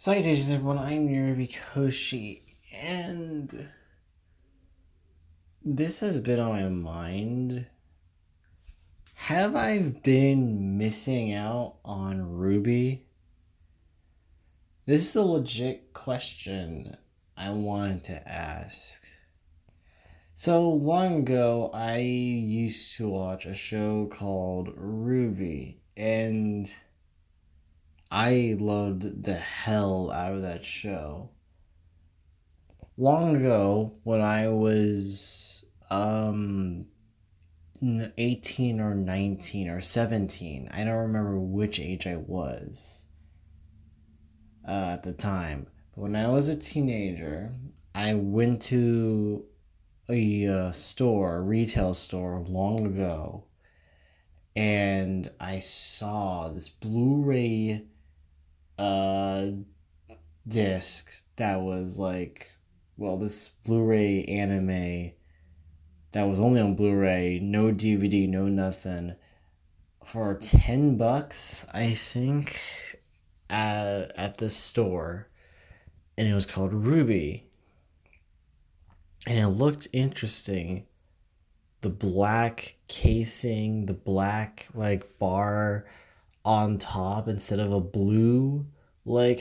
Salutations everyone, I'm RWBY, and this has been on my mind. Have I been missing out on RWBY? This is a legit question I wanted to ask. So long ago, I used to watch a show called RWBY, and I loved the hell out of that show. Long ago, when I was 18 or 19 or 17, I don't remember which age I was at the time, but when I was a teenager, I went to a retail store long ago, and I saw this Blu-ray uh disc that was this Blu-ray anime that was only on Blu-ray, no DVD, no nothing, for $10, I think, at the store, and it was called RWBY, and it looked interesting. The black casing, the black bar on top instead of a blue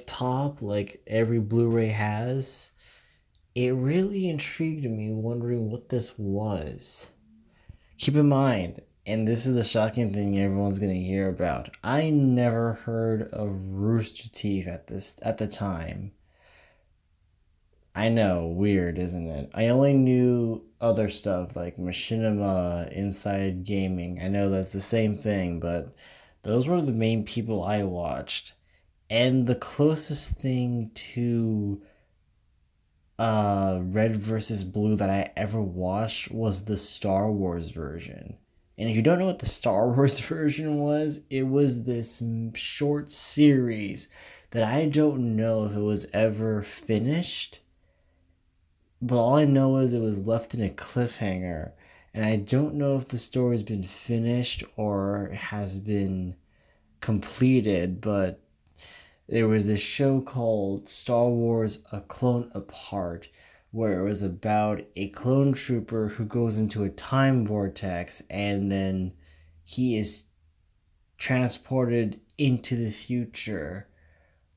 top like every Blu-ray has. It really intrigued me, wondering what this was. Keep in mind, and this is the shocking thing everyone's gonna hear about, I never heard of Rooster Teeth at the time. I know, weird, isn't it? I only knew other stuff like Machinima, Inside Gaming. I know that's the same thing, but those were the main people I watched. And the closest thing to Red versus Blue that I ever watched was the Star Wars version. And if you don't know what the Star Wars version was, it was this short series that I don't know if it was ever finished. But all I know is it was left in a cliffhanger. And I don't know if the story's been finished or has been completed, but there was this show called Star Wars: A Clone Apart, where it was about a clone trooper who goes into a time vortex, and then he is transported into the future,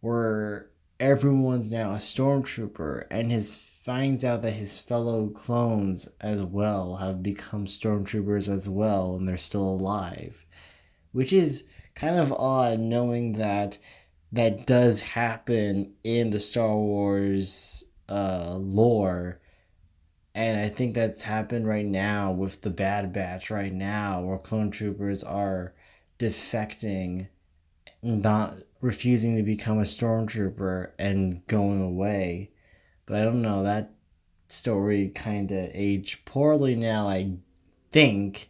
where everyone's now a stormtrooper, and his finds out that his fellow clones as well have become stormtroopers as well, and they're still alive, which is kind of odd, knowing that does happen in the Star Wars lore. And I think that's happened right now with the Bad Batch right now, where clone troopers are defecting, not refusing to become a stormtrooper and going away. But I don't know, that story kind of aged poorly now, I think,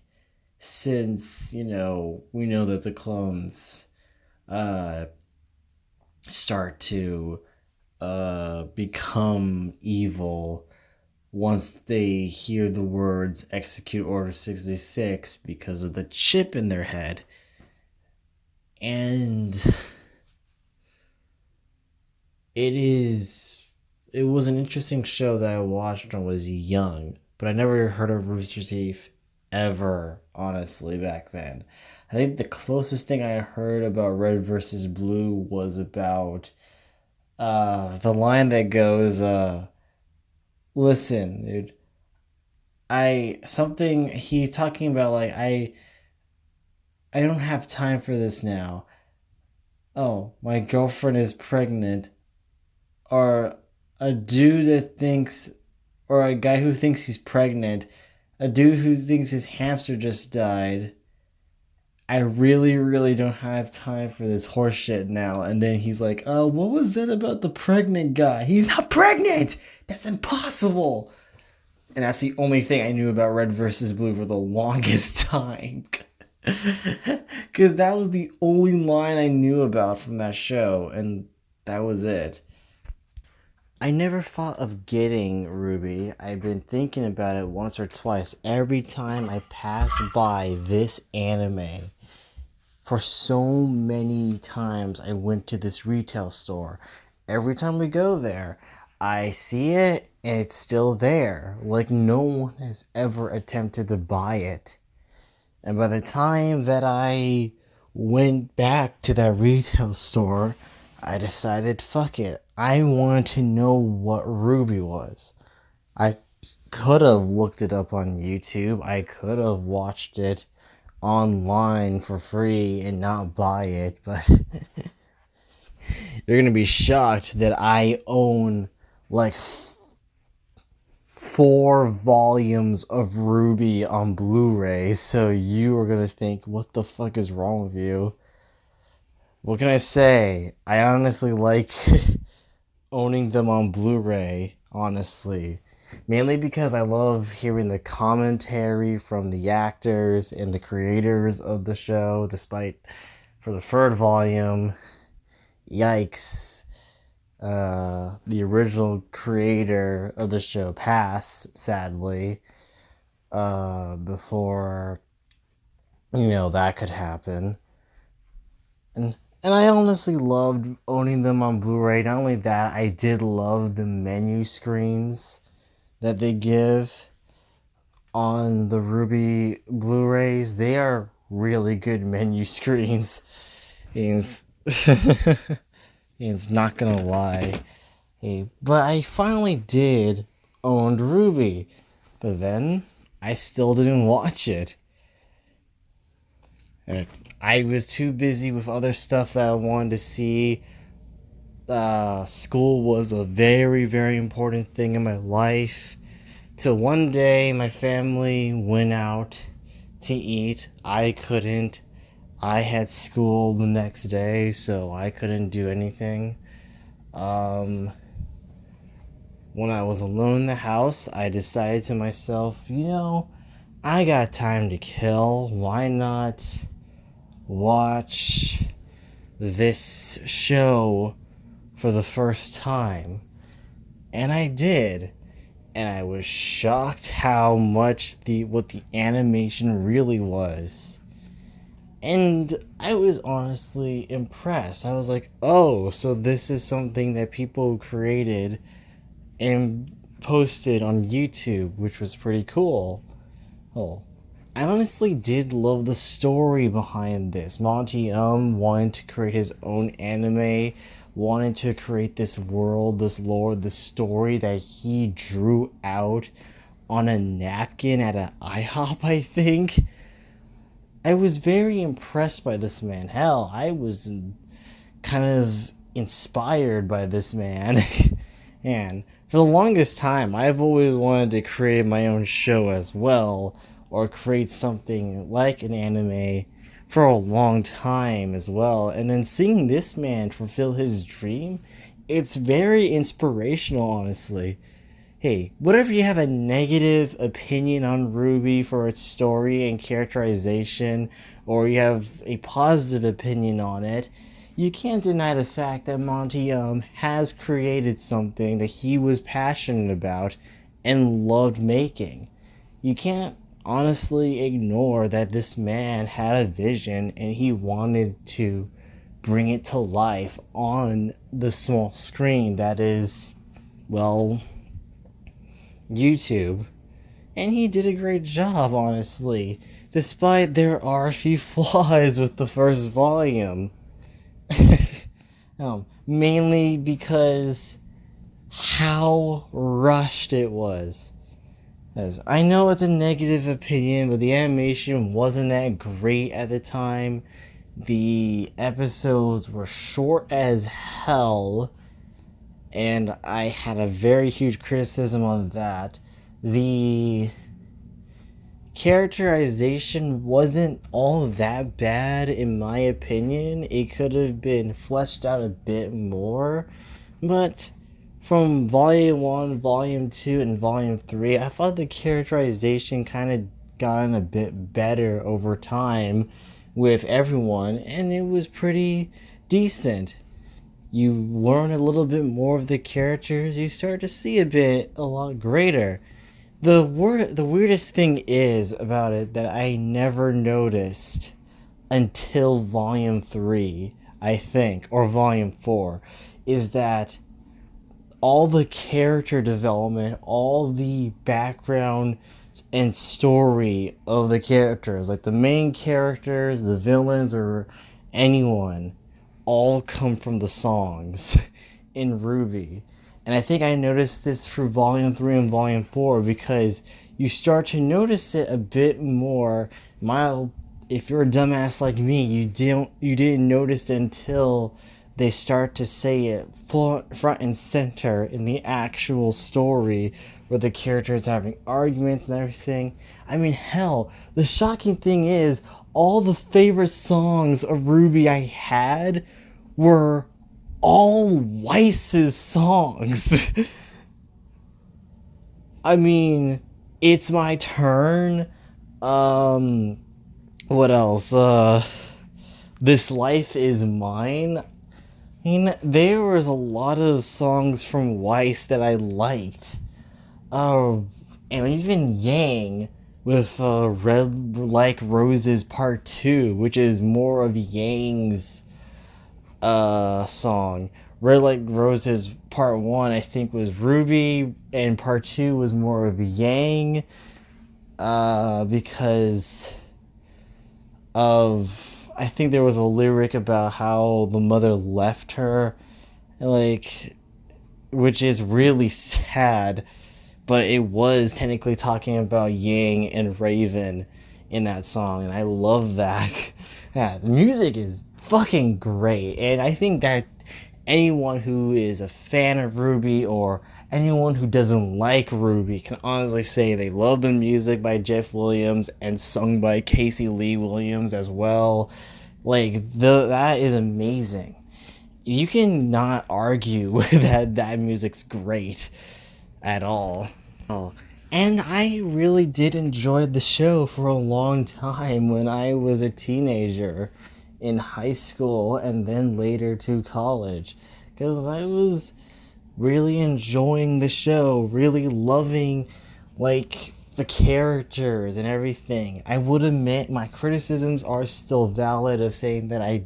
since, we know that the clones start to become evil once they hear the words "execute Order 66" because of the chip in their head. And it was an interesting show that I watched when I was young, but I never heard of Rooster Teeth ever, honestly, back then. I think the closest thing I heard about Red versus Blue was about the line that goes, listen, dude, he's talking about, I don't have time for this now. Oh, my girlfriend is pregnant. Or a dude that thinks, or a guy who thinks he's pregnant, a dude who thinks his hamster just died. I really, really don't have time for this horse shit now. And then he's like, what was that about the pregnant guy? He's not pregnant! That's impossible! And that's the only thing I knew about Red versus Blue for the longest time. Because that was the only line I knew about from that show, and that was it. I never thought of getting RWBY. I've been thinking about it once or twice every time I pass by this anime. For so many times I went to this retail store every time we go there, I see it and it's still there. Like, no one has ever attempted to buy it. And by the time that I went back to that retail store, I decided, fuck it. I wanted to know what RWBY was. I could have looked it up on YouTube. I could have watched it online for free and not buy it, but you're gonna be shocked that I own like 4 volumes of RWBY on Blu-ray, so you are gonna think, what the fuck is wrong with you? What can I say? I honestly like owning them on Blu-ray, honestly. Mainly because I love hearing the commentary from the actors and the creators of the show, despite for the 3rd volume, yikes, the original creator of the show passed, sadly, before, that could happen. And I honestly loved owning them on Blu-ray. Not only that, I did love the menu screens that they give on the RWBY Blu-rays. They are really good menu screens. It's not gonna lie. Hey, but I finally did own RWBY. But then I still didn't watch it. I was too busy with other stuff that I wanted to see. School was a very, very important thing in my life. Till one day my family went out to eat. I couldn't. I had school the next day, so I couldn't do anything. When I was alone in the house, I decided to myself, I got time to kill. Why not watch this show for the first time? And I did. And I was shocked how much what the animation really was. And I was honestly impressed. I was like, oh, so this is something that people created and posted on YouTube, which was pretty cool. Oh, I honestly did love the story behind this. Monty wanted to create his own anime, wanted to create this world, this lore, this story that he drew out on a napkin at an IHOP, I think. I was very impressed by this man. Hell, I was kind of inspired by this man. And for the longest time, I've always wanted to create my own show as well, or create something like an anime for a long time as well. And then seeing this man fulfill his dream, it's very inspirational, honestly. Hey, whatever you have a negative opinion on RWBY for its story and characterization, or you have a positive opinion on it, you can't deny the fact that Monty has created something that he was passionate about and loved making. You can't honestly ignore that this man had a vision and he wanted to bring it to life on the small screen that is, well, YouTube. And he did a great job, honestly, despite there are a few flaws with the first volume. Mainly because how rushed it was. As I know it's a negative opinion, but the animation wasn't that great at the time. The episodes were short as hell, and I had a very huge criticism on that. The characterization wasn't all that bad in my opinion. It could have been fleshed out a bit more, but from volume 1, volume 2, and volume 3, I thought the characterization kind of gotten a bit better over time with everyone, and it was pretty decent. You learn a little bit more of the characters, you start to see a lot greater. The weirdest thing is about it that I never noticed until volume 3, I think, or volume 4, is that all the character development, all the background and story of the characters, like the main characters, the villains, or anyone, all come from the songs in RWBY. And I think I noticed this through Volume 3 and Volume 4 because you start to notice it a bit more. If you're a dumbass like me, you didn't notice it until they start to say it front and center in the actual story where the characters are having arguments and everything. I mean, hell, the shocking thing is all the favorite songs of RWBY I had were all Weiss's songs. I mean, It's My Turn. What else? This Life Is Mine. I mean, there was a lot of songs from Weiss that I liked. And even Yang with Red Like Roses Part 2, which is more of Yang's song. Red Like Roses Part 1, I think, was RWBY, and Part 2 was more of Yang, because of, I think there was a lyric about how the mother left her, like, which is really sad, but it was technically talking about Yang and Raven in that song, and I love that. Yeah, the music is fucking great, and I think that anyone who is a fan of RWBY or anyone who doesn't like RWBY can honestly say they love the music by Jeff Williams and sung by Casey Lee Williams as well. Like, that is amazing. You cannot argue that music's great at all. And I really did enjoy the show for a long time when I was a teenager in high school and then later to college, because I was really enjoying the show, really loving like the characters and everything. I would admit my criticisms are still valid of saying that I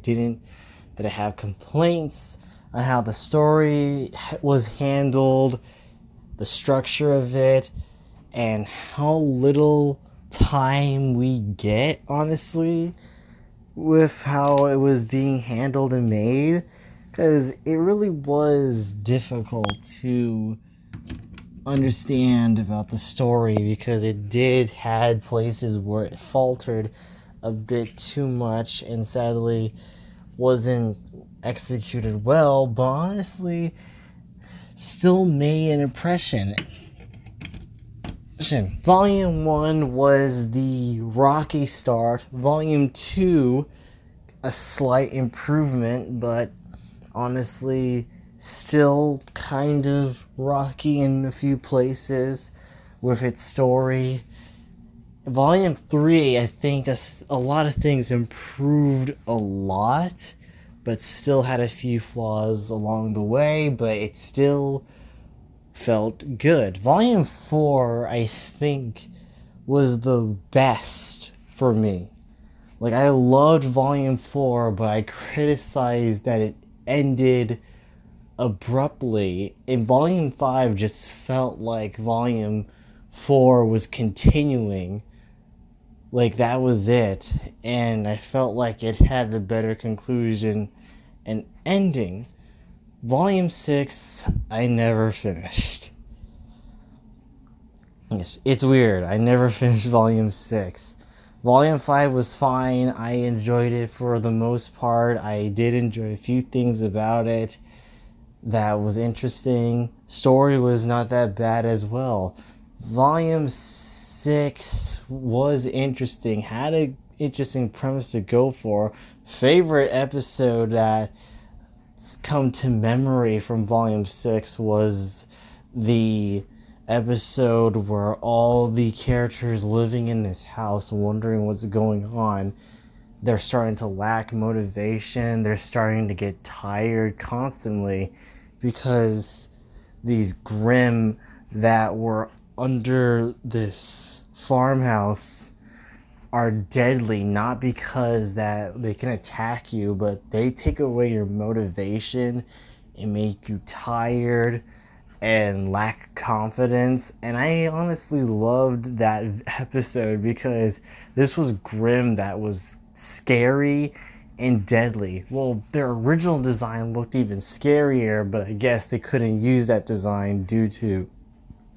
have complaints on how the story was handled, the structure of it, and how little time we get, honestly, with how it was being handled and made, because it really was difficult to understand about the story, because it had places where it faltered a bit too much and sadly wasn't executed well, but honestly still made an impression. Volume 1 was the rocky start. Volume 2, a slight improvement, but honestly still kind of rocky in a few places with its story. Volume 3, I think a lot of things improved a lot, but still had a few flaws along the way, but it still felt good. Volume 4, I think, was the best for me. Like, I loved Volume 4, but I criticized that it ended abruptly. And Volume 5 just felt like Volume 4 was continuing. Like, that was it. And I felt like it had the better conclusion and ending. Volume 6, I never finished. It's weird. I never finished Volume 6. Volume 5 was fine. I enjoyed it for the most part. I did enjoy a few things about it that was interesting. Story was not that bad as well. Volume 6 was interesting. Had an interesting premise to go for. Favorite episode that come to memory from Volume 6 was the episode where all the characters living in this house wondering what's going on, they're starting to lack motivation, they're starting to get tired constantly because these Grimm that were under this farmhouse are deadly, not because that they can attack you, but they take away your motivation and make you tired and lack confidence. And I honestly loved that episode because this was grim, that was scary and deadly. Well, their original design looked even scarier, but I guess they couldn't use that design due to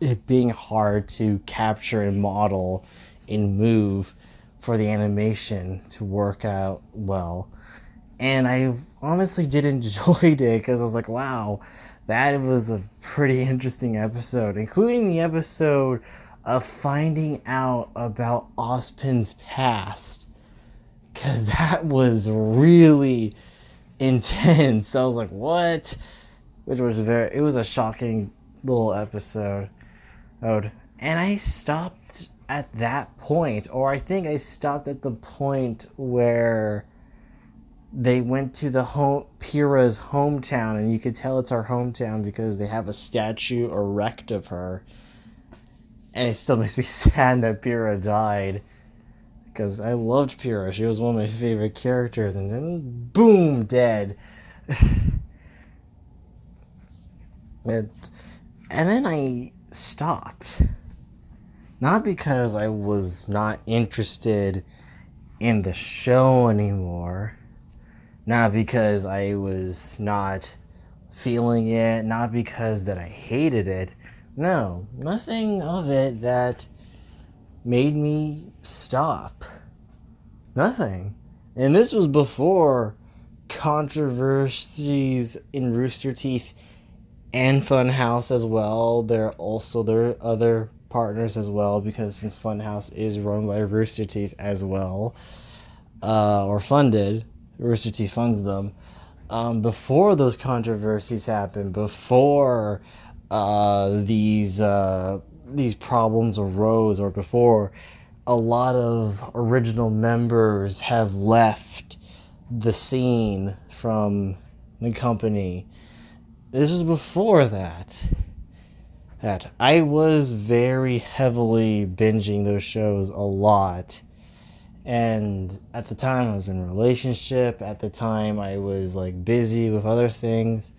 it being hard to capture and model and move for the animation to work out well. And I honestly did enjoy it because I was like, wow, that was a pretty interesting episode, including the episode of finding out about Ozpin's past, because that was really intense. I was like, what? Which was it was a shocking little episode. And I stopped at that point, or I think I stopped at the point where they went to Pyrrha's hometown, and you could tell it's her hometown because they have a statue erect of her. And it still makes me sad that Pyrrha died, because I loved Pyrrha. She was one of my favorite characters, and then boom, dead. And then I stopped. Not because I was not interested in the show anymore. Not because I was not feeling it. Not because that I hated it. No, nothing of it that made me stop. Nothing. And this was before controversies in Rooster Teeth and Funhaus as well. There are other partners as well, because since Funhaus is run by Rooster Teeth as well, or funded, Rooster Teeth funds them. Before those controversies happened, before these problems arose, or before a lot of original members have left the scene from the company. This is before that I was very heavily binging those shows a lot. And at the time I was in a relationship. At the time I was like busy with other things.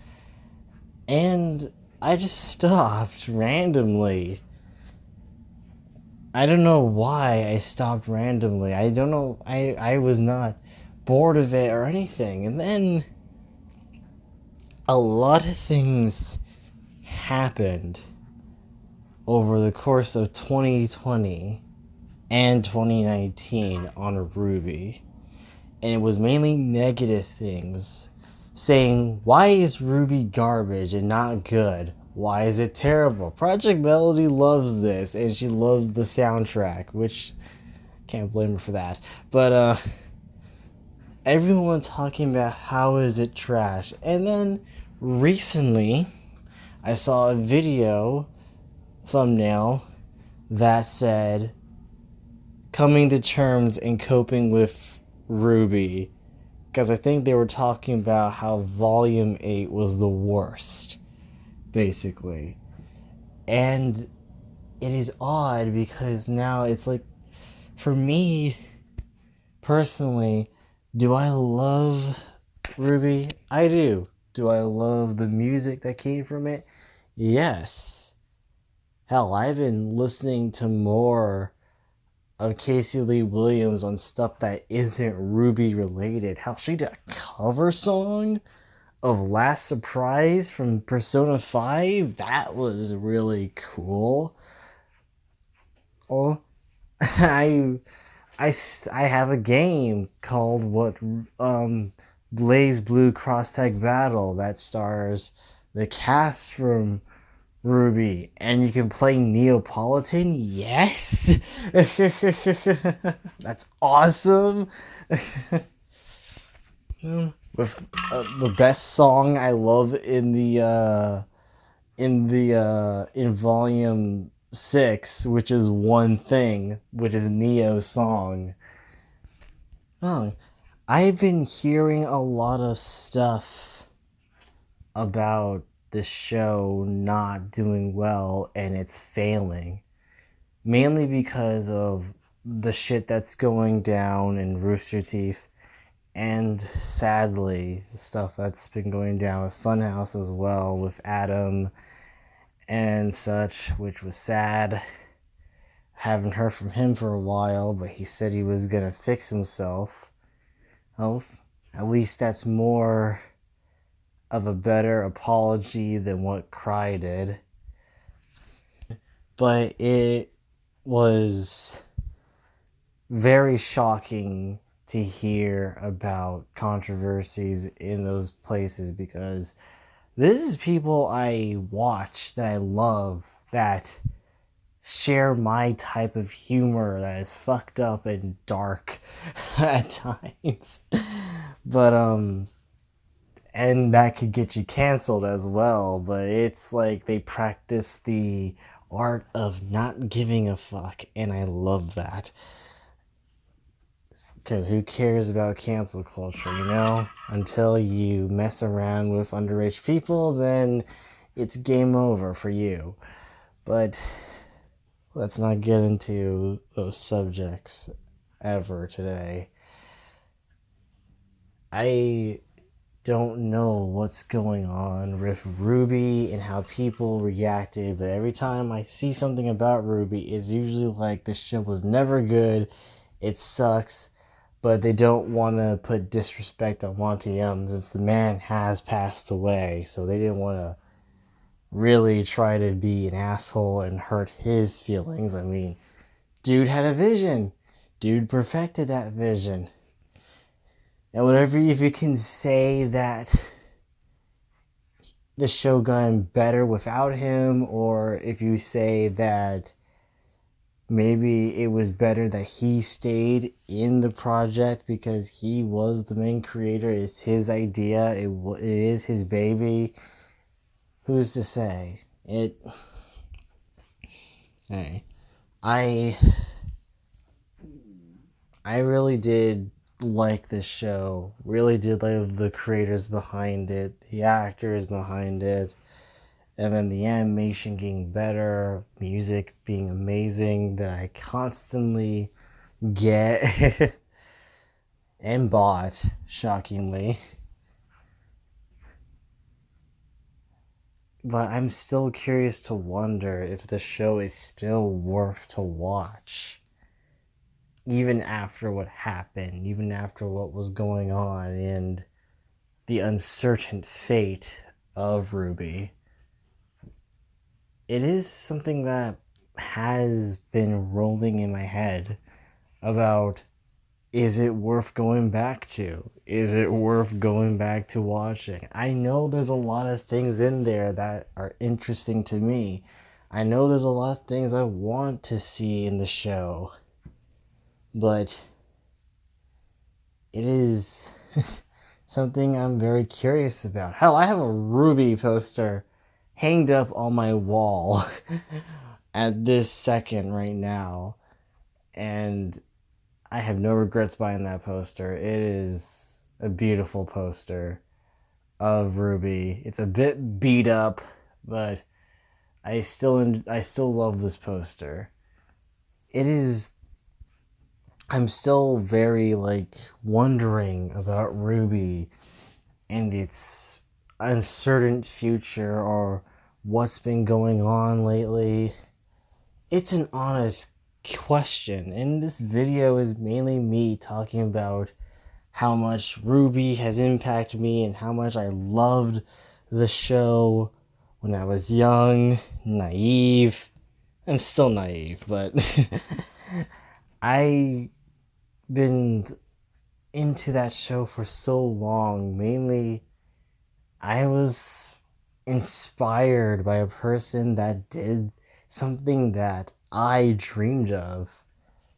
And I just stopped randomly. I don't know why I stopped randomly. I don't know. I was not bored of it or anything. And then a lot of things happened over the course of 2020 and 2019 on RWBY. And it was mainly negative things, saying, why is RWBY garbage and not good? Why is it terrible? Project Melody loves this, and she loves the soundtrack, which can't blame her for that. But everyone talking about how is it trash. And then recently I saw a video thumbnail that said coming to terms and coping with RWBY, because I think they were talking about how Volume 8 was the worst, basically. And it is odd because now it's like, for me personally, do I love RWBY? I do. Do I love the music that came from it? Yes. Hell, I've been listening to more of Casey Lee Williams on stuff that isn't RWBY related. Hell, she did a cover song of Last Surprise from Persona 5. That was really cool. Oh, I have a game called Blaze Blue Cross Tag Battle that stars the cast from RWBY, and you can play Neapolitan. Yes. That's awesome. With the best song I love in Volume 6, which is One Thing, which is Neo's song. Oh, I've been hearing a lot of stuff about the show not doing well and it's failing, mainly because of the shit that's going down in Rooster Teeth And sadly, stuff that's been going down with Funhaus as well, with Adam and such, which was sad. Haven't heard from him for a while, but he said he was gonna fix himself. Well, at least that's more of a better apology than what Cry did. But it was very shocking to hear about controversies in those places, because this is people I watch, that I love, that share my type of humor that is fucked up and dark at times. But and that could get you canceled as well, but it's like they practice the art of not giving a fuck, and I love that. Because who cares about cancel culture, you know? Until you mess around with underage people, then it's game over for you. But let's not get into those subjects ever today. I don't know what's going on with RWBY and how people reacted, but every time I see something about RWBY, it's usually like this show was never good, it sucks, but they don't want to put disrespect on Monty Young since the man has passed away, so they didn't want to really try to be an asshole and hurt his feelings. I mean, dude had a vision. Dude perfected that vision. And whatever, if you can say that the show gotten better without him, or if you say that maybe it was better that he stayed in the project because he was the main creator, it's his idea, it is his baby, who's to say? Hey, I really did like this show, really did like the creators behind it, the actors behind it, and then the animation getting better, music being amazing that I constantly get and bought, shockingly. But I'm still curious to wonder if the show is still worth to watch. Even after what happened, even after what was going on, and the uncertain fate of RWBY. It is something that has been rolling in my head about, is it worth going back to? Is it worth going back to watching? I know there's a lot of things in there that are interesting to me. I know there's a lot of things I want to see in the show. But it is something I'm very curious about. Hell, I have a RWBY poster hanged up on my wall at this second right now. And I have no regrets buying that poster. It is a beautiful poster of RWBY. It's a bit beat up, but I still love this poster. It is. I'm still very wondering about RWBY and its uncertain future, or what's been going on lately. It's an honest question, and this video is mainly me talking about how much RWBY has impacted me and how much I loved the show when I was young, naive. I'm still naive, but I been into that show for so long. Mainly, I was inspired by a person that did something that I dreamed of,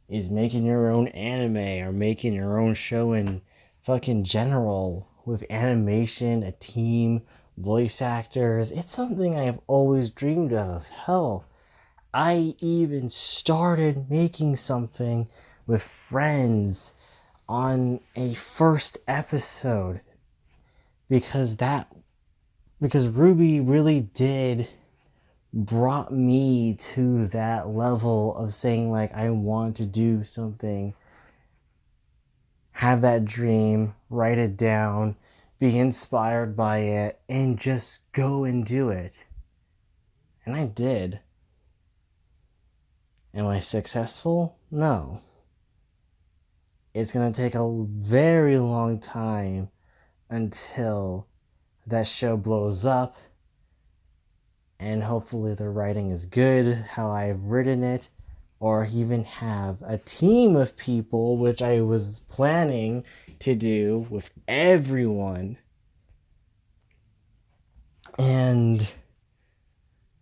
is making your own anime or making your own show in fucking general, with animation, a team, voice actors. It's something I have always dreamed of. Hell, I even started making something with friends on a first episode because RWBY really did brought me to that level of saying I want to do something have that dream, write it down, be inspired by it, and just go and do it. And I did. Am I successful? No. It's going to take a very long time until that show blows up, and hopefully the writing is good, how I've written it, or even have a team of people, which I was planning to do with everyone, and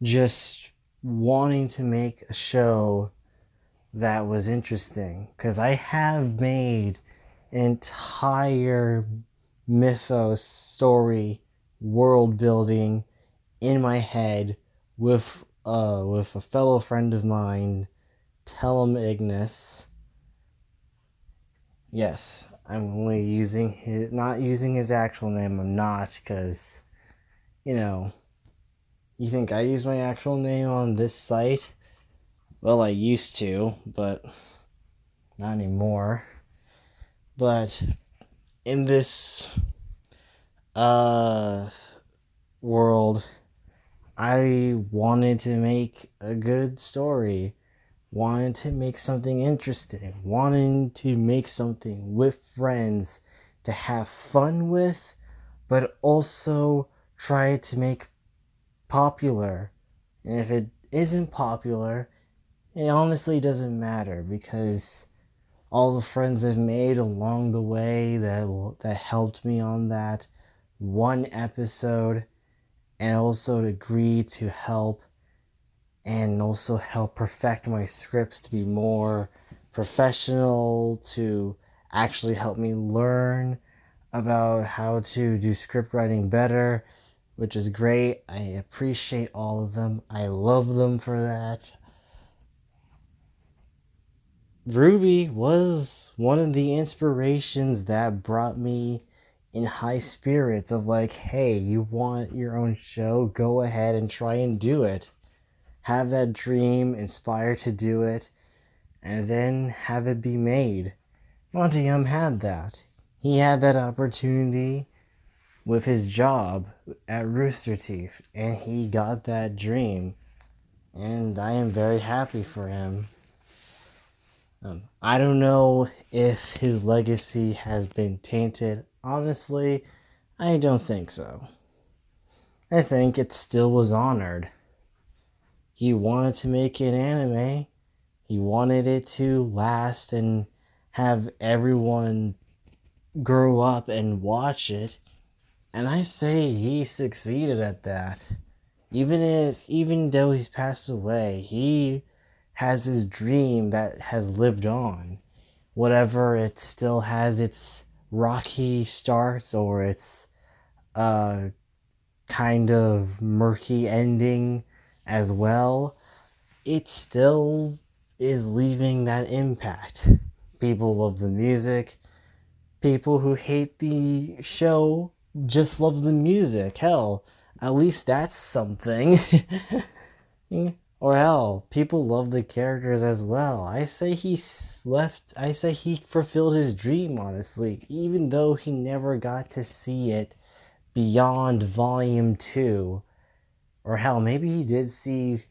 just wanting to make a show that was interesting, because I have made an entire mythos story, world building in my head with a fellow friend of mine, tell him Ignis. Yes, I'm only not using his actual name. I'm not, because, you think I use my actual name on this site? Well, I used to, but not anymore. But in this world, I wanted to make a good story, wanted to make something interesting, wanted to make something with friends to have fun with, but also try to make popular. And if it isn't popular, it honestly doesn't matter, because all the friends I've made along the way that helped me on that one episode, and also agree to help, and also help perfect my scripts to be more professional, to actually help me learn about how to do script writing better, which is great. I appreciate all of them. I love them for that. RWBY was one of the inspirations that brought me in high spirits of like, hey, you want your own show? Go ahead and try and do it. Have that dream, inspire to do it, and then have it be made. Monty Yum had that. He had that opportunity with his job at Rooster Teeth, and he got that dream, and I am very happy for him. I don't know if his legacy has been tainted. Honestly, I don't think so. I think it still was honored. He wanted to make an anime. He wanted it to last and have everyone grow up and watch it. And I say he succeeded at that. Even though he's passed away, he has his dream that has lived on. Whatever, it still has its rocky starts or its kind of murky ending as well. It still is leaving that impact. People love the music. People who hate the show just loves the music. Hell, at least that's something. Or hell, people love the characters as well. I say he fulfilled his dream, honestly, even though he never got to see it beyond Volume 2. Or hell, maybe he did see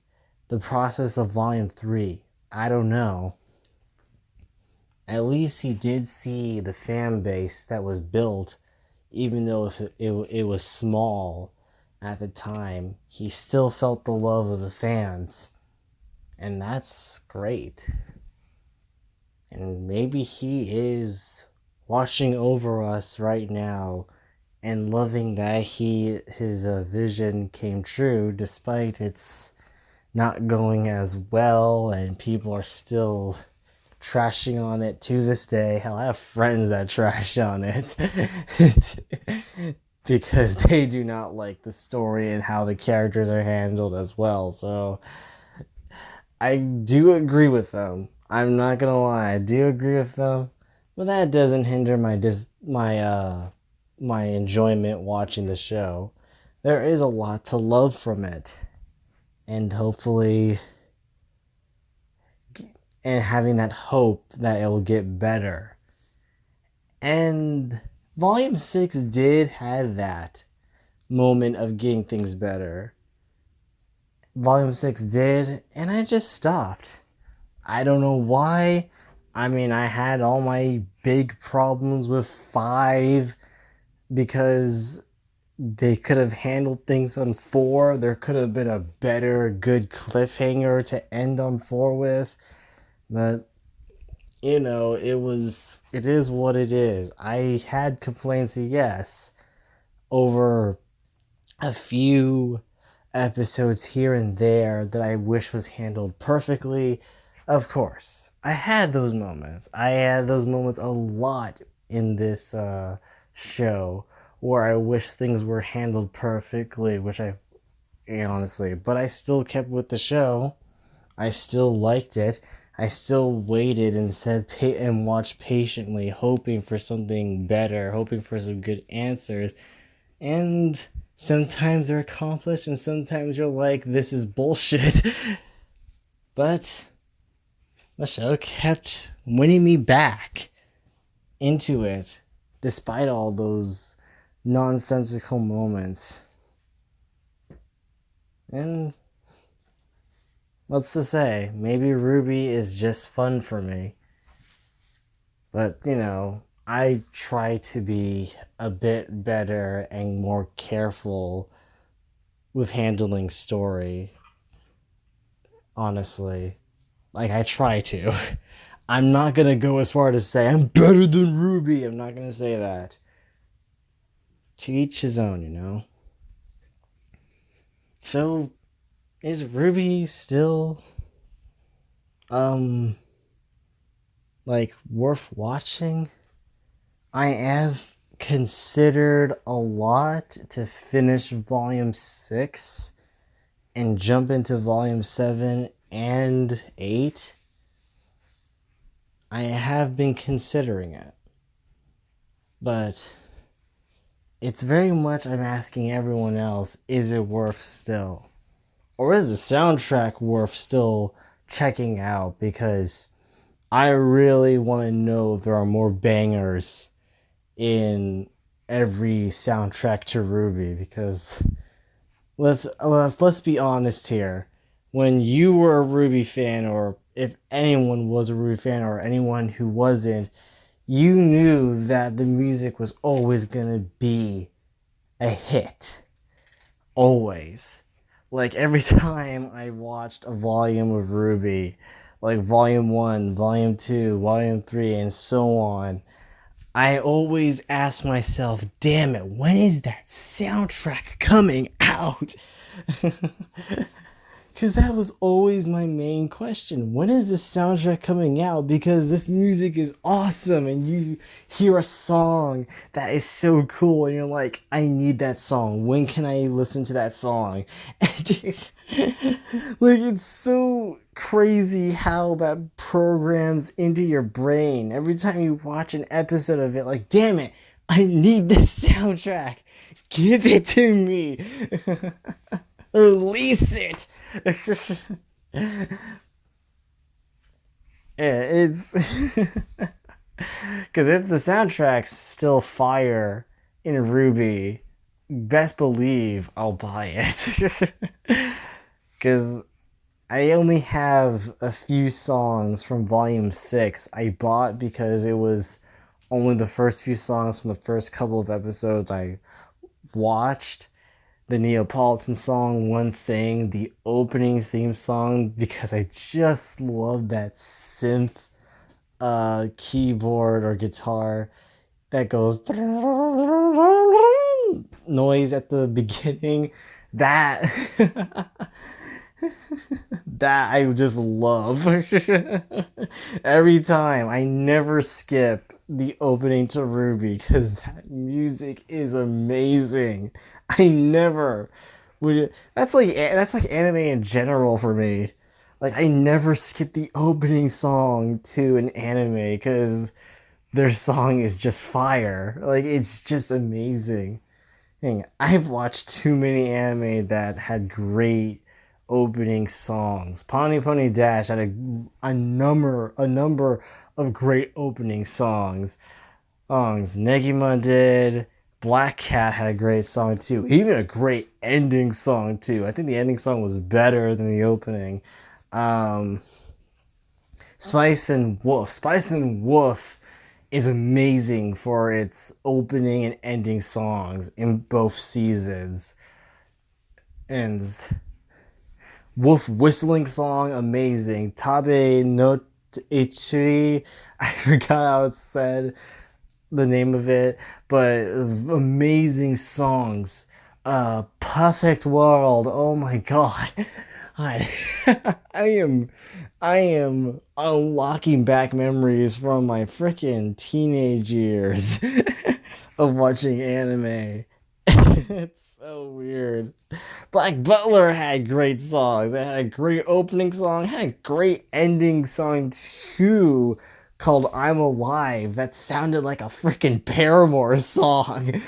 the process of Volume 3. I don't know. At least he did see the fan base that was built, even though if it was small at the time. He still felt the love of the fans, and that's great. And maybe he is watching over us right now and loving that his vision came true, despite it's not going as well and people are still trashing on it to this day. Hell, I have friends that trash on it because they do not like the story and how the characters are handled as well. So I do agree with them. I'm not gonna lie, I do agree with them, but that doesn't hinder my enjoyment watching the show. There is a lot to love from it, and hopefully, and having that hope that it will get better. And Volume 6 did have that moment of getting things better. Volume 6 did, and I just stopped. I don't know why. I mean, I had all my big problems with 5 because they could have handled things on 4. There could have been a better, good cliffhanger to end on 4 with. But, it is what it is. I had complaints, yes, over a few episodes here and there that I wish was handled perfectly. Of course, I had those moments. I had those moments a lot in this show where I wish things were handled perfectly, honestly, but I still kept with the show. I still liked it. I still waited and watched patiently, hoping for something better, hoping for some good answers. And sometimes they're accomplished, and sometimes you're like, this is bullshit. But the show kept winning me back into it, despite all those nonsensical moments. And what's to say? Maybe RWBY is just fun for me. But, I try to be a bit better and more careful with handling story. Honestly. Like, I try to. I'm not gonna go as far to say I'm better than RWBY. I'm not gonna say that. To each his own, So, is RWBY still, worth watching? I have considered a lot to finish Volume 6 and jump into Volume 7 and 8. I have been considering it. But it's very much I'm asking everyone else, is it worth still? Or is the soundtrack worth still checking out? Because I really want to know if there are more bangers in every soundtrack to RWBY. Because let's be honest here. When you were a RWBY fan, or if anyone was a RWBY fan, or anyone who wasn't, you knew that the music was always gonna be a hit. Always. Like, every time I watched a volume of RWBY, like Volume 1, Volume 2, Volume 3, and so on, I always ask myself, damn it, when is that soundtrack coming out? Because that was always my main question. When is this soundtrack coming out? Because this music is awesome, and you hear a song that is so cool, and you're like, I need that song. When can I listen to that song? It's so crazy how that programs into your brain. Every time you watch an episode of it, like, damn it, I need this soundtrack. Give it to me. Release it. Yeah, it's because if the soundtrack's still fire in RWBY, best believe I'll buy it. Because I only have a few songs from Volume 6 I bought because it was only the first few songs from the first couple of episodes I watched. The Neapolitan song, One Thing, the opening theme song, because I just love that synth keyboard or guitar that goes noise at the beginning. That that I just love. Every time. I never skip the opening to RWBY because that music is amazing. I never would. That's like anime in general for me. Like, I never skip the opening song to an anime because their song is just fire. Like, it's just amazing. Dang, I've watched too many anime that had great opening songs. Pony Pony Dash had a number of great opening songs. songs. Negima did. Black Cat had a great song too. Even a great ending song too. I think the ending song was better than the opening. Um, Spice and Wolf. Spice and Wolf is amazing for its opening and ending songs in both seasons. And Wolf whistling song, amazing. Tabe no Ichiri, I forgot how it's said, the name of it, but amazing songs. Perfect World. Oh my god. I, I am I am unlocking back memories from my freaking teenage years of watching anime. It's so weird. Black Butler had great songs. It had a great opening song, had a great ending song too, called I'm Alive. That sounded like a freaking Paramore song.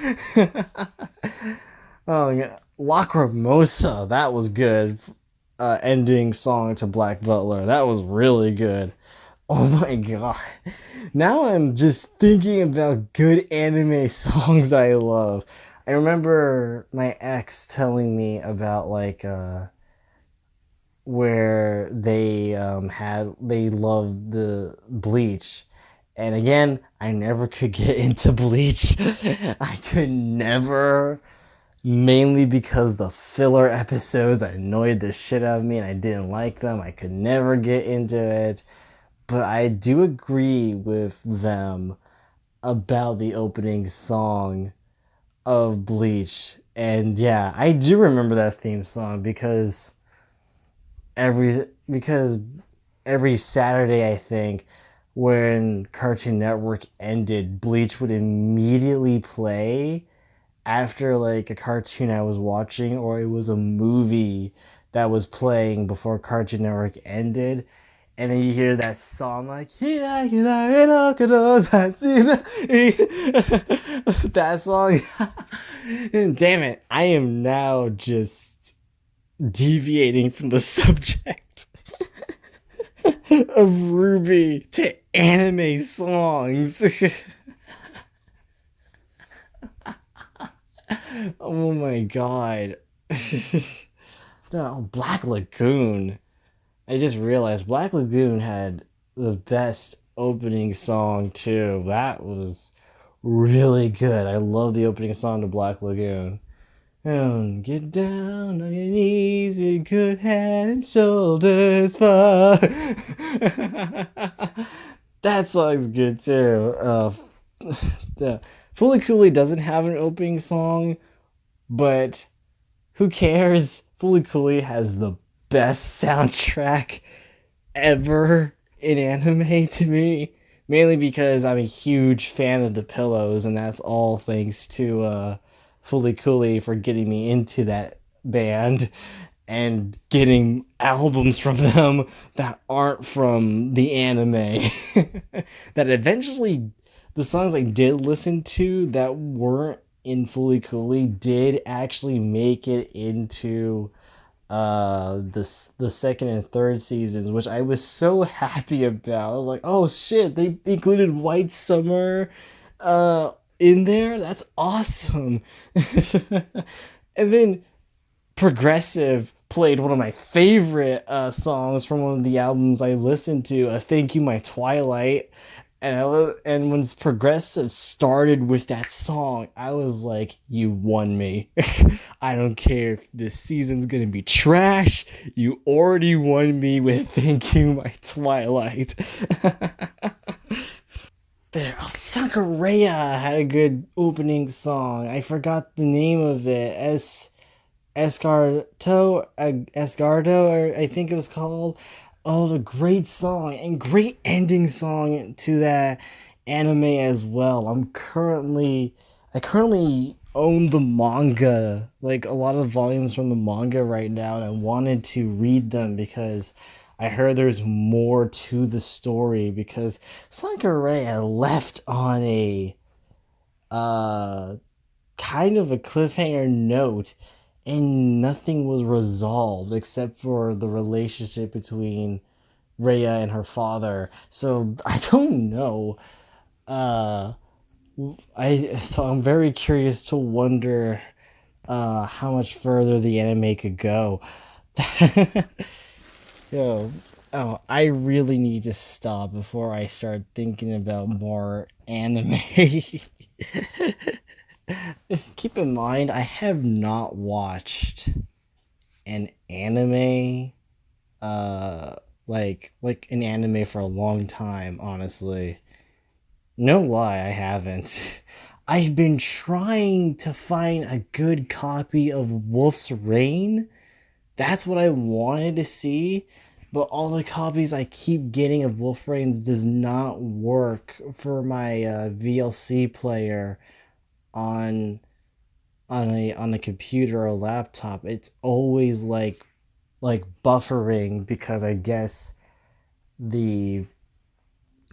Oh yeah. Lacrimosa, that was good. Ending song to Black Butler. That was really good. Oh my god. Now I'm just thinking about good anime songs that I love. I remember my ex telling me about like where they loved the Bleach. And again, I never could get into Bleach. I could never, mainly because the filler episodes annoyed the shit out of me and I didn't like them. I could never get into it. But I do agree with them about the opening song of Bleach. And yeah, I do remember that theme song every because every Saturday I think when Cartoon Network ended, Bleach would immediately play after like a cartoon I was watching or it was a movie that was playing before Cartoon Network ended. And then you hear that song like that song. And damn it, I am now just deviating from the subject of RWBY to anime songs. Oh my god. No, Black Lagoon. I just realized Black Lagoon had the best opening song too. That was really good. I love the opening song to Black Lagoon. Get down on your knees with good head and shoulders. That song's good too. The Fully Cooley doesn't have an opening song, but who cares? Fully Cooley has the best soundtrack ever in anime to me. Mainly because I'm a huge fan of the Pillows, and that's all thanks to Fully Cooley for getting me into that band and getting albums from them that aren't from the anime. That eventually, the songs I did listen to that weren't in Fully Cooley did actually make it into the second and third seasons, which I was so happy about. I was like, oh shit, they included White Summer in there. That's awesome. And then Progressive played one of my favorite songs from one of the albums I listened to, Thank You My Twilight. And when Progressive started with that song, I was like, you won me. I don't care if this season's gonna be trash. You already won me with Thank You My Twilight. There, Sakureya had a good opening song. I forgot the name of it. Escardo, or I think it was called. Oh, a great song and great ending song to that anime as well. I currently own the manga, like a lot of volumes from the manga right now, and I wanted to read them because I heard there's more to the story because Sakurai left on a uh kind of a cliffhanger note and nothing was resolved except for the relationship between Rhea and her father. So I don't know uh So I'm very curious to wonder how much further the anime could go. Yo, oh, I really need to stop before I start thinking about more anime. Keep in mind, I have not watched an anime, uh, like an anime for a long time. Honestly, no lie, I haven't. I've been trying to find a good copy of Wolf's Rain. That's what I wanted to see, but all the copies I keep getting of Wolf Rain does not work for my VLC player on on a computer or laptop. It's always like buffering because I guess the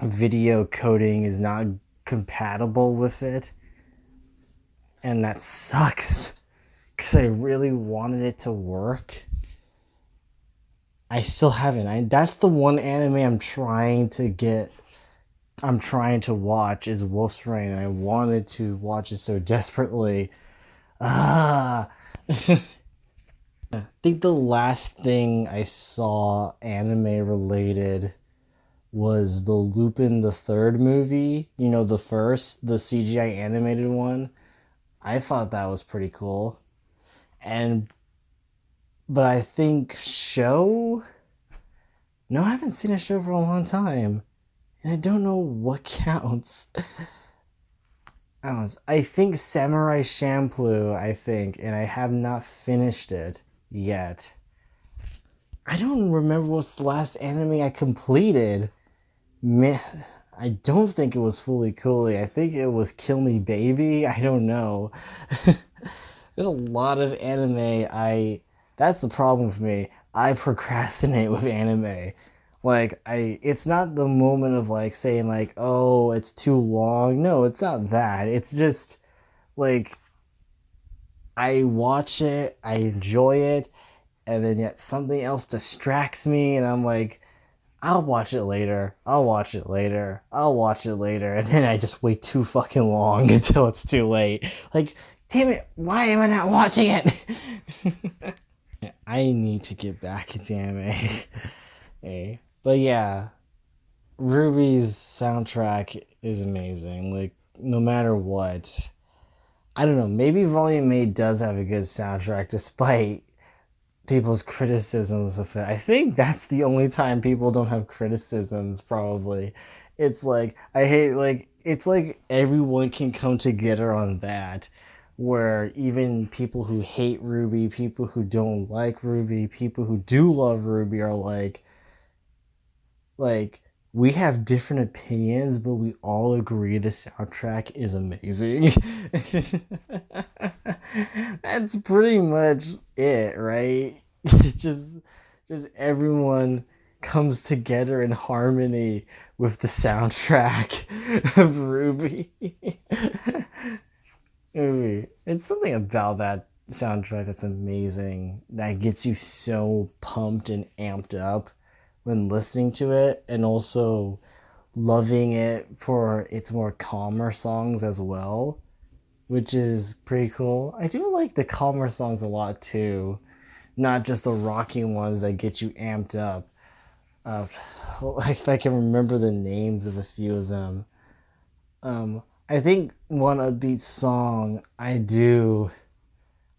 video coding is not compatible with it, and that sucks because I really wanted it to work. I still haven't. That's the one anime I'm trying to get. I'm trying to watch is Wolf's Rain. I wanted to watch it so desperately. Ah. I think the last thing I saw anime related was the Lupin the Third movie. You know, the CGI animated one. I thought that was pretty cool. And but I think show. No, I haven't seen a show for a long time, and I don't know what counts. I think Samurai Champloo. I think, and I have not finished it yet. I don't remember what's the last anime I completed. Man, I don't think it was Fully Cooley. I think it was Kill Me Baby. I don't know. There's a lot of anime that's the problem with me. I procrastinate with anime. Like it's not the moment of like saying like, "Oh, it's too long." No, it's not that. It's just like I watch it, I enjoy it, and then yet something else distracts me and I'm like, I'll watch it later. I'll watch it later. I'll watch it later. And then I just wait too fucking long until it's too late. Like, damn it, why am I not watching it? I need to get back into anime. Hey. But yeah, RWBY's soundtrack is amazing. Like, no matter what. I don't know, maybe Volume 8 does have a good soundtrack despite people's criticisms of it. I think that's the only time people don't have criticisms, probably. It's like, I hate, like, it's like everyone can come together on that. Where even people who hate RWBY, people who don't like RWBY, people who do love RWBY are like, we have different opinions, but we all agree the soundtrack is amazing. That's pretty much it, right? Just everyone comes together in harmony with the soundtrack of RWBY. It's something about that soundtrack that's amazing, that gets you so pumped and amped up when listening to it, and also loving it for its more calmer songs as well, which is pretty cool. I do like the calmer songs a lot too, not just the rocking ones that get you amped up. If I can remember the names of a few of them. I think one upbeat song I do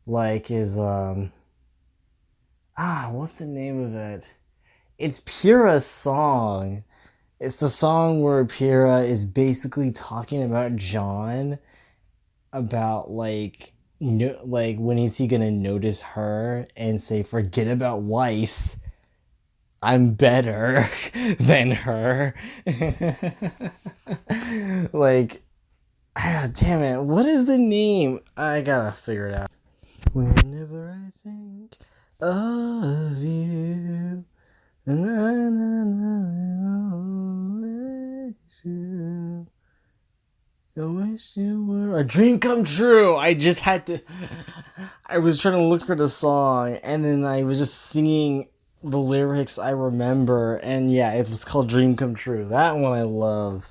like is what's the name of it? It's Pura's song. It's the song where Pura is basically talking about John, about like like when is he gonna notice her and say forget about Weiss. I'm better than her. Like, damn it, what is the name? I gotta figure it out. Whenever I think of you, na, na, na, I wish you were a dream come true. I just had to. I was trying to look for the song, and then I was just singing the lyrics I remember, and yeah, it was called "Dream Come True." That one I love.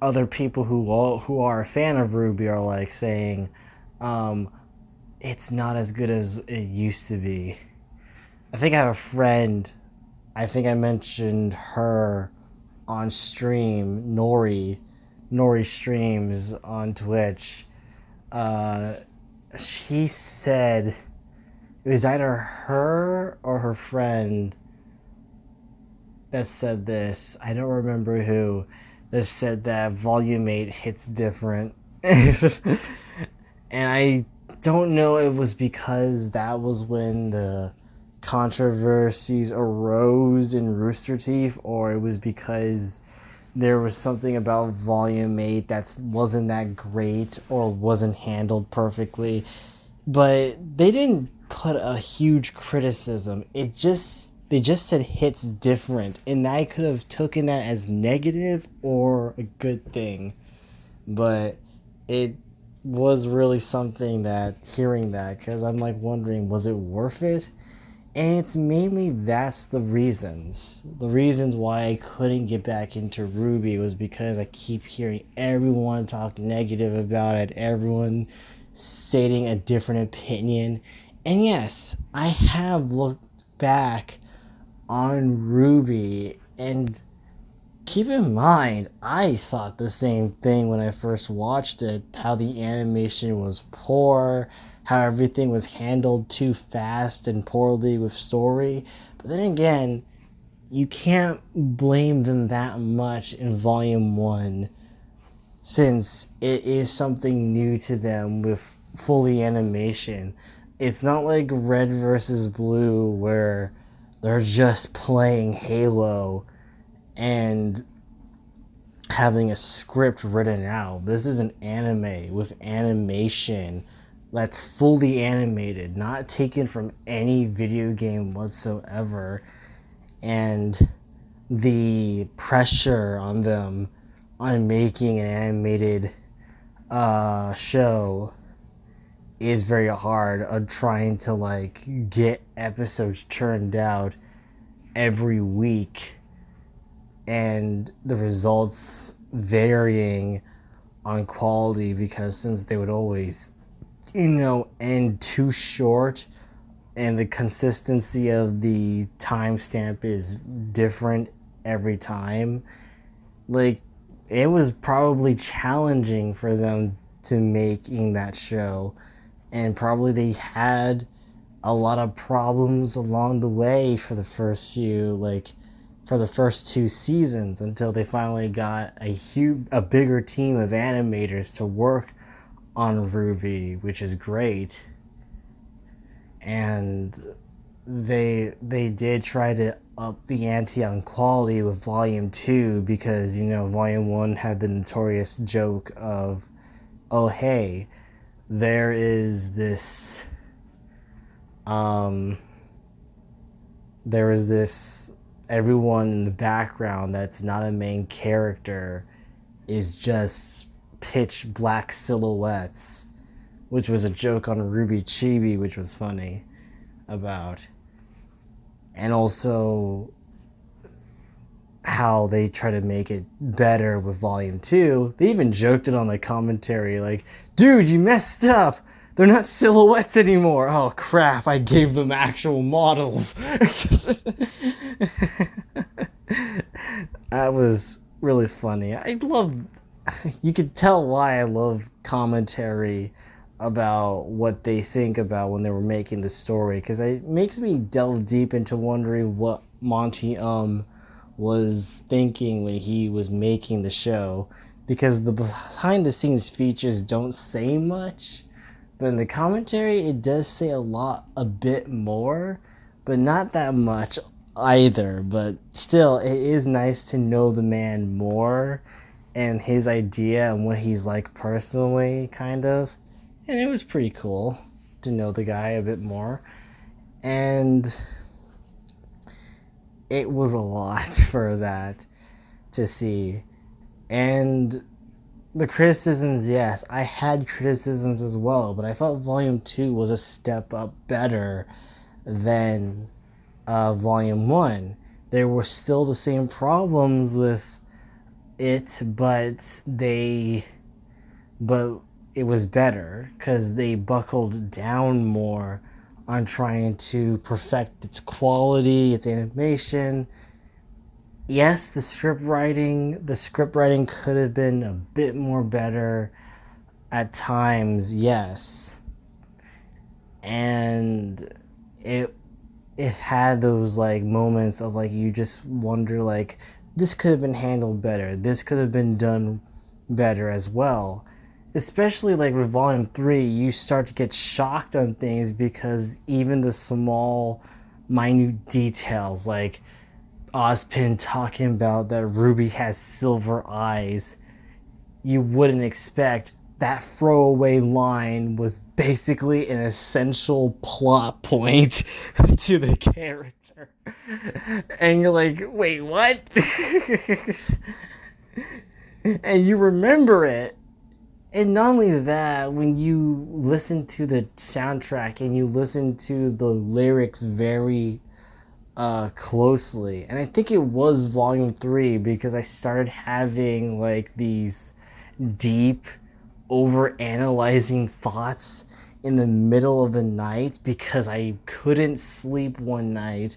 other people who are a fan of RWBY are like saying, it's not as good as it used to be. I think I have a friend. I think I mentioned her on stream. Nori streams on Twitch. She said it was either her or her friend that said this. I don't remember who. That said that Volume 8 hits different. And I don't know if it was because that was when the controversies arose in Rooster Teeth, or it was because there was something about Volume 8 that wasn't that great or wasn't handled perfectly. But they didn't put a huge criticism. They just said hits different, and I could have taken that as negative or a good thing. But it was really something that hearing that, because I'm like wondering, was it worth it? And it's mainly that's the reasons why I couldn't get back into RWBY was because I keep hearing everyone talk negative about it, everyone stating a different opinion. And yes, I have looked back on RWBY, and keep in mind, I thought the same thing when I first watched it, how the animation was poor, how everything was handled too fast and poorly with story. But then again, you can't blame them that much in Volume 1, since it is something new to them with fully animation. It's not like Red versus Blue where they're just playing Halo and having a script written out. This is an anime with animation that's fully animated, not taken from any video game whatsoever. And the pressure on them on making an animated show is very hard, on trying to like get episodes churned out every week, and the results varying on quality, because since they would always end too short, and the consistency of the timestamp is different every time, like it was probably challenging for them to making that show, and probably they had a lot of problems along the way for the first two seasons, until they finally got a bigger team of animators to work on RWBY, which is great. And they did try to up the ante on quality with Volume 2, because Volume 1 had the notorious joke of, oh hey, there is this everyone in the background that's not a main character is just pitch black silhouettes, which was a joke on RWBY Chibi, which was funny about. And also how they try to make it better with Volume 2. They even joked it on the commentary, like, dude, you messed up! They're not silhouettes anymore! Oh crap, I gave them actual models! That was really funny. You could tell why I love commentary about what they think about when they were making the story, because it makes me delve deep into wondering what Monty was thinking when he was making the show, because the behind the scenes features don't say much, but in the commentary it does say a bit more, but not that much either. But still, it is nice to know the man more and his idea and what he's like personally, kind of. And it was pretty cool to know the guy a bit more. And it was a lot for that to see. And the criticisms, yes, I had criticisms as well, but I felt Volume 2 was a step up better than Volume 1. There were still the same problems with it, but it was better because they buckled down more on trying to perfect its quality, its animation. Yes, the script writing could have been a bit more better at times, yes. And it it had those like moments of like you just wonder like this could have been handled better. This could have been done better as well. Especially like with volume 3, you start to get shocked on things because even the small minute details like Ozpin talking about that Ruby has silver eyes, you wouldn't expect. That throwaway line was basically an essential plot point to the character. And you're like, wait, what? And you remember it. And not only that, when you listen to the soundtrack and you listen to the lyrics very closely, and I think it was volume 3 because I started having like these deep over analyzing thoughts in the middle of the night because I couldn't sleep one night,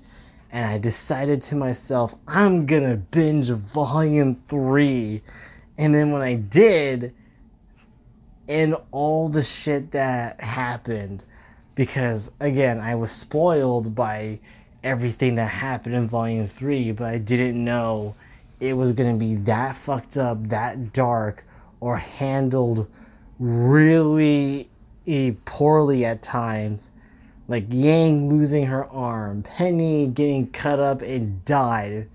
and I decided to myself I'm gonna binge volume 3. And then when I did, and all the shit that happened, because again I was spoiled by everything that happened in volume 3, but I didn't know it was going to be that fucked up, that dark, or handled really poorly at times. Like Yang losing her arm, Penny getting cut up and died,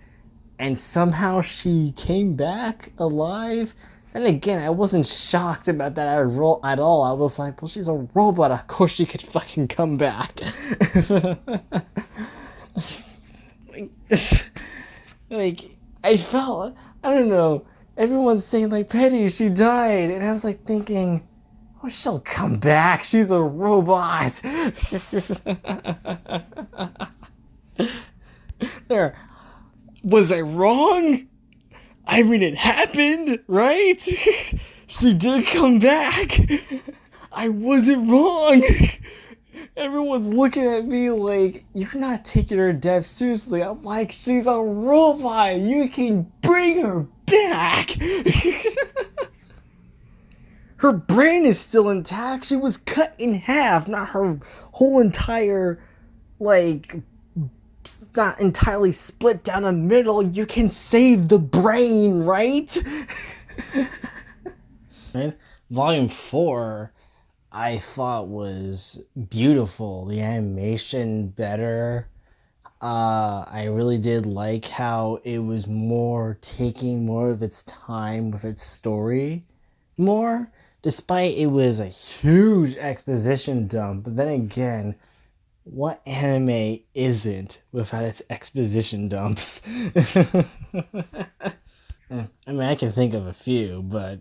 and somehow she came back alive. And again, I wasn't shocked about that at all. I was like, well, she's a robot. Of course she could fucking come back. like, like, I felt, I don't know, everyone's saying, like, Penny, she died. And I was like thinking, oh, she'll come back. She's a robot. There. Was I wrong? I mean, it happened, right? She did come back. I wasn't wrong. Everyone's looking at me like, you're not taking her death seriously. I'm like, she's a robot. You can bring her back. Her brain is still intact. She was cut in half, not her whole entire, like, not entirely split down the middle. You can save the brain, right? Volume 4 I thought was beautiful. The animation better. I really did like how it was more taking more of its time with its story more, despite it was a huge exposition dump. But then again, what anime isn't without its exposition dumps? I mean, I can think of a few, but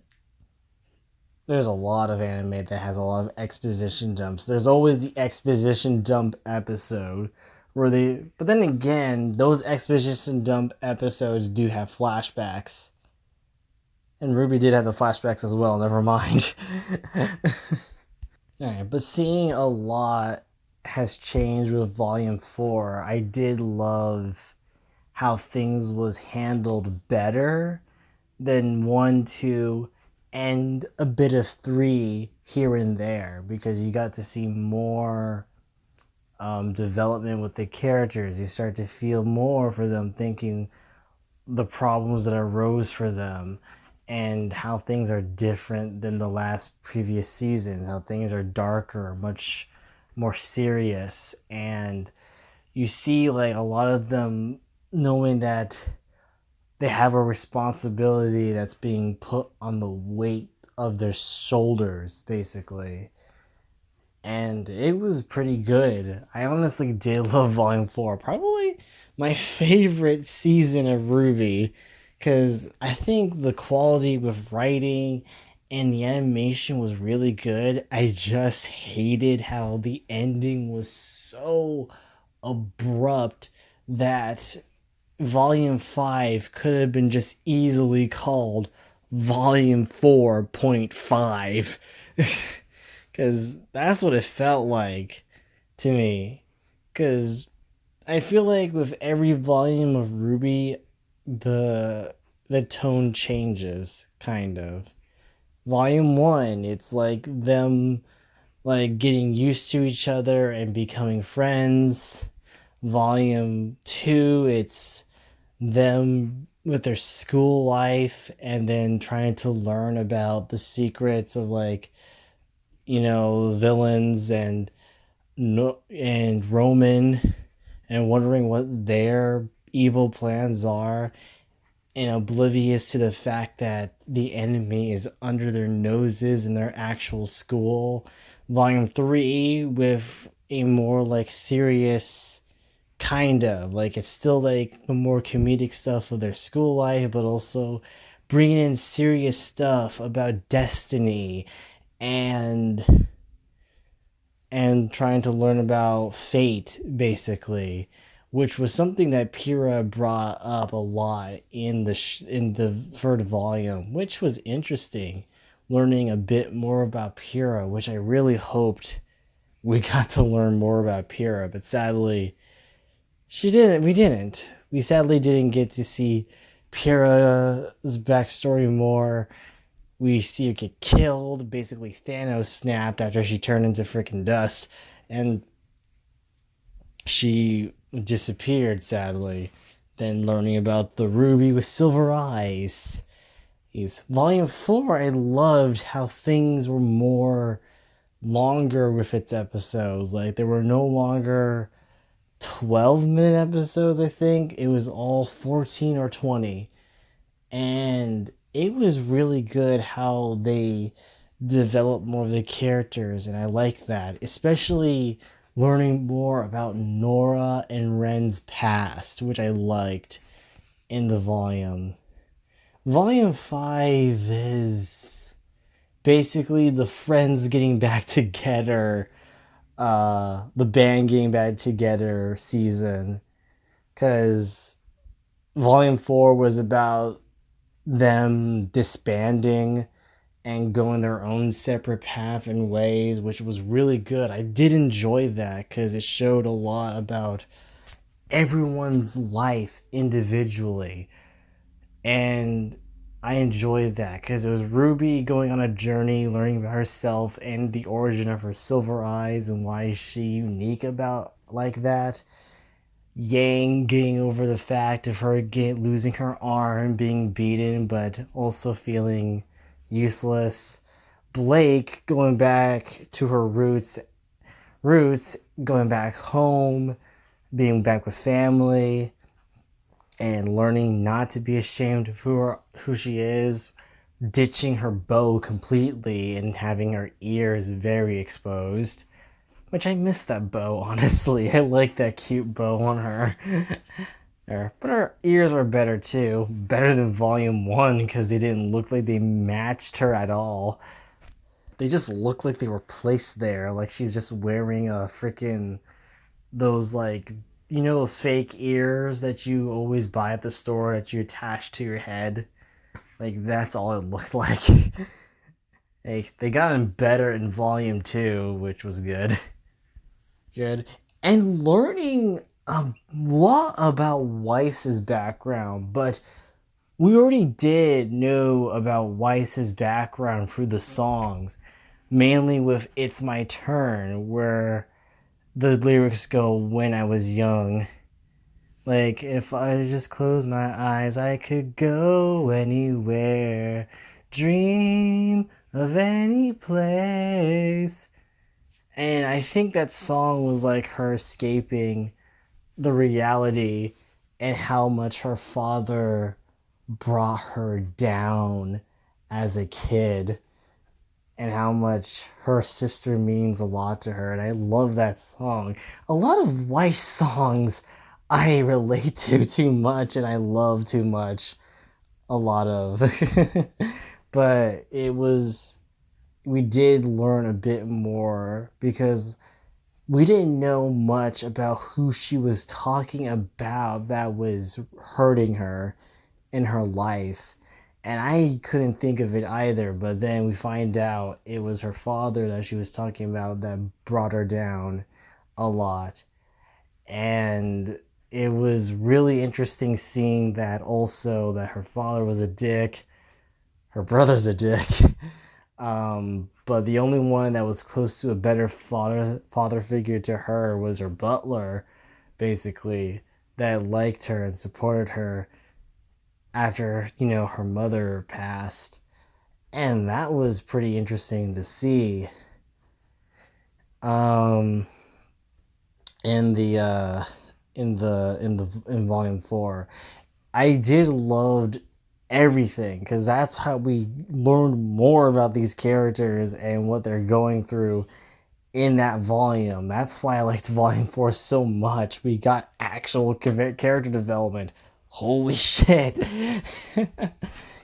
there's a lot of anime that has a lot of exposition dumps. There's always the exposition dump episode where they, but then again, those exposition dump episodes do have flashbacks. And RWBY did have the flashbacks as well, never mind. Alright, but seeing a lot has changed with volume 4. I did love how things was handled better than 1, 2, and a bit of 3 here and there, because you got to see more development with the characters. You start to feel more for them, thinking the problems that arose for them and how things are different than the last previous seasons, how things are darker, much more serious. And you see like a lot of them knowing that they have a responsibility that's being put on the weight of their shoulders, basically. And it was pretty good. I honestly did love Volume 4. Probably my favorite season of RWBY, because I think the quality with writing and the animation was really good. I just hated how the ending was so abrupt that Volume 5 could have been just easily called Volume 4.5. Because that's what it felt like to me. Because I feel like with every volume of RWBY, the tone changes, kind of. Volume 1, it's like them like getting used to each other and becoming friends. Volume 2, it's them with their school life and then trying to learn about the secrets of like, villains and no and Roman, and wondering what their evil plans are, and oblivious to the fact that the enemy is under their noses in their actual school. Volume 3 with a more like serious, kind of like, it's still like the more comedic stuff of their school life, but also bringing in serious stuff about destiny and trying to learn about fate, basically, which was something that Pyrrha brought up a lot in the third volume, which was interesting. Learning a bit more about Pyrrha, which I really hoped we got to learn more about Pyrrha, but sadly, she didn't. We didn't. We sadly didn't get to see Pyrrha's backstory more. We see her get killed. Basically, Thanos snapped after she turned into freaking dust, and she disappeared, sadly. Then learning about the ruby with silver eyes. Volume 4, I loved how things were more longer with its episodes. Like, there were no longer 12-minute episodes, I think. It was all 14 or 20. And it was really good how they developed more of the characters, and I like that, especially learning more about Nora and Ren's past, which I liked in the volume. Volume 5 is basically the friends getting back together, the band getting back together season, because Volume 4 was about them disbanding and going their own separate path and ways, which was really good. I did enjoy that because it showed a lot about everyone's life individually, and I enjoyed that because it was Ruby going on a journey, learning about herself and the origin of her silver eyes and why is she unique about like that. Yang getting over the fact of her losing her arm, being beaten, but also feeling useless. Blake going back to her roots, going back home, being back with family, and learning not to be ashamed of who she is, ditching her bow completely and having her ears very exposed. Which I miss that bow, honestly. I like that cute bow on her. But her ears were better too. Better than Volume 1 because they didn't look like they matched her at all. They just look like they were placed there. Like she's just wearing a freaking, those like, those fake ears that you always buy at the store that you attach to your head. Like that's all it looked like. They got him better in Volume 2, which was good. Good. And learning a lot about Weiss's background, but we already did know about Weiss's background through the songs, mainly with It's My Turn, where the lyrics go, when I was young. Like, if I just close my eyes, I could go anywhere, dream of any place. And I think that song was like her escaping the reality and how much her father brought her down as a kid, and how much her sister means a lot to her. And I love that song. A lot of Weiss songs I relate to too much and I love too much. A lot of. But we did learn a bit more because we didn't know much about who she was talking about that was hurting her in her life. And I couldn't think of it either, but then we find out it was her father that she was talking about that brought her down a lot. And it was really interesting seeing that also that her father was a dick, her brother's a dick. But the only one that was close to a better father figure to her was her butler, basically, that liked her and supported her after, her mother passed. And that was pretty interesting to see. Um in the in volume 4. I did loved everything because that's how we learned more about these characters and what they're going through in that volume. That's why I liked volume 4 so much. We got actual character development. Holy shit. Because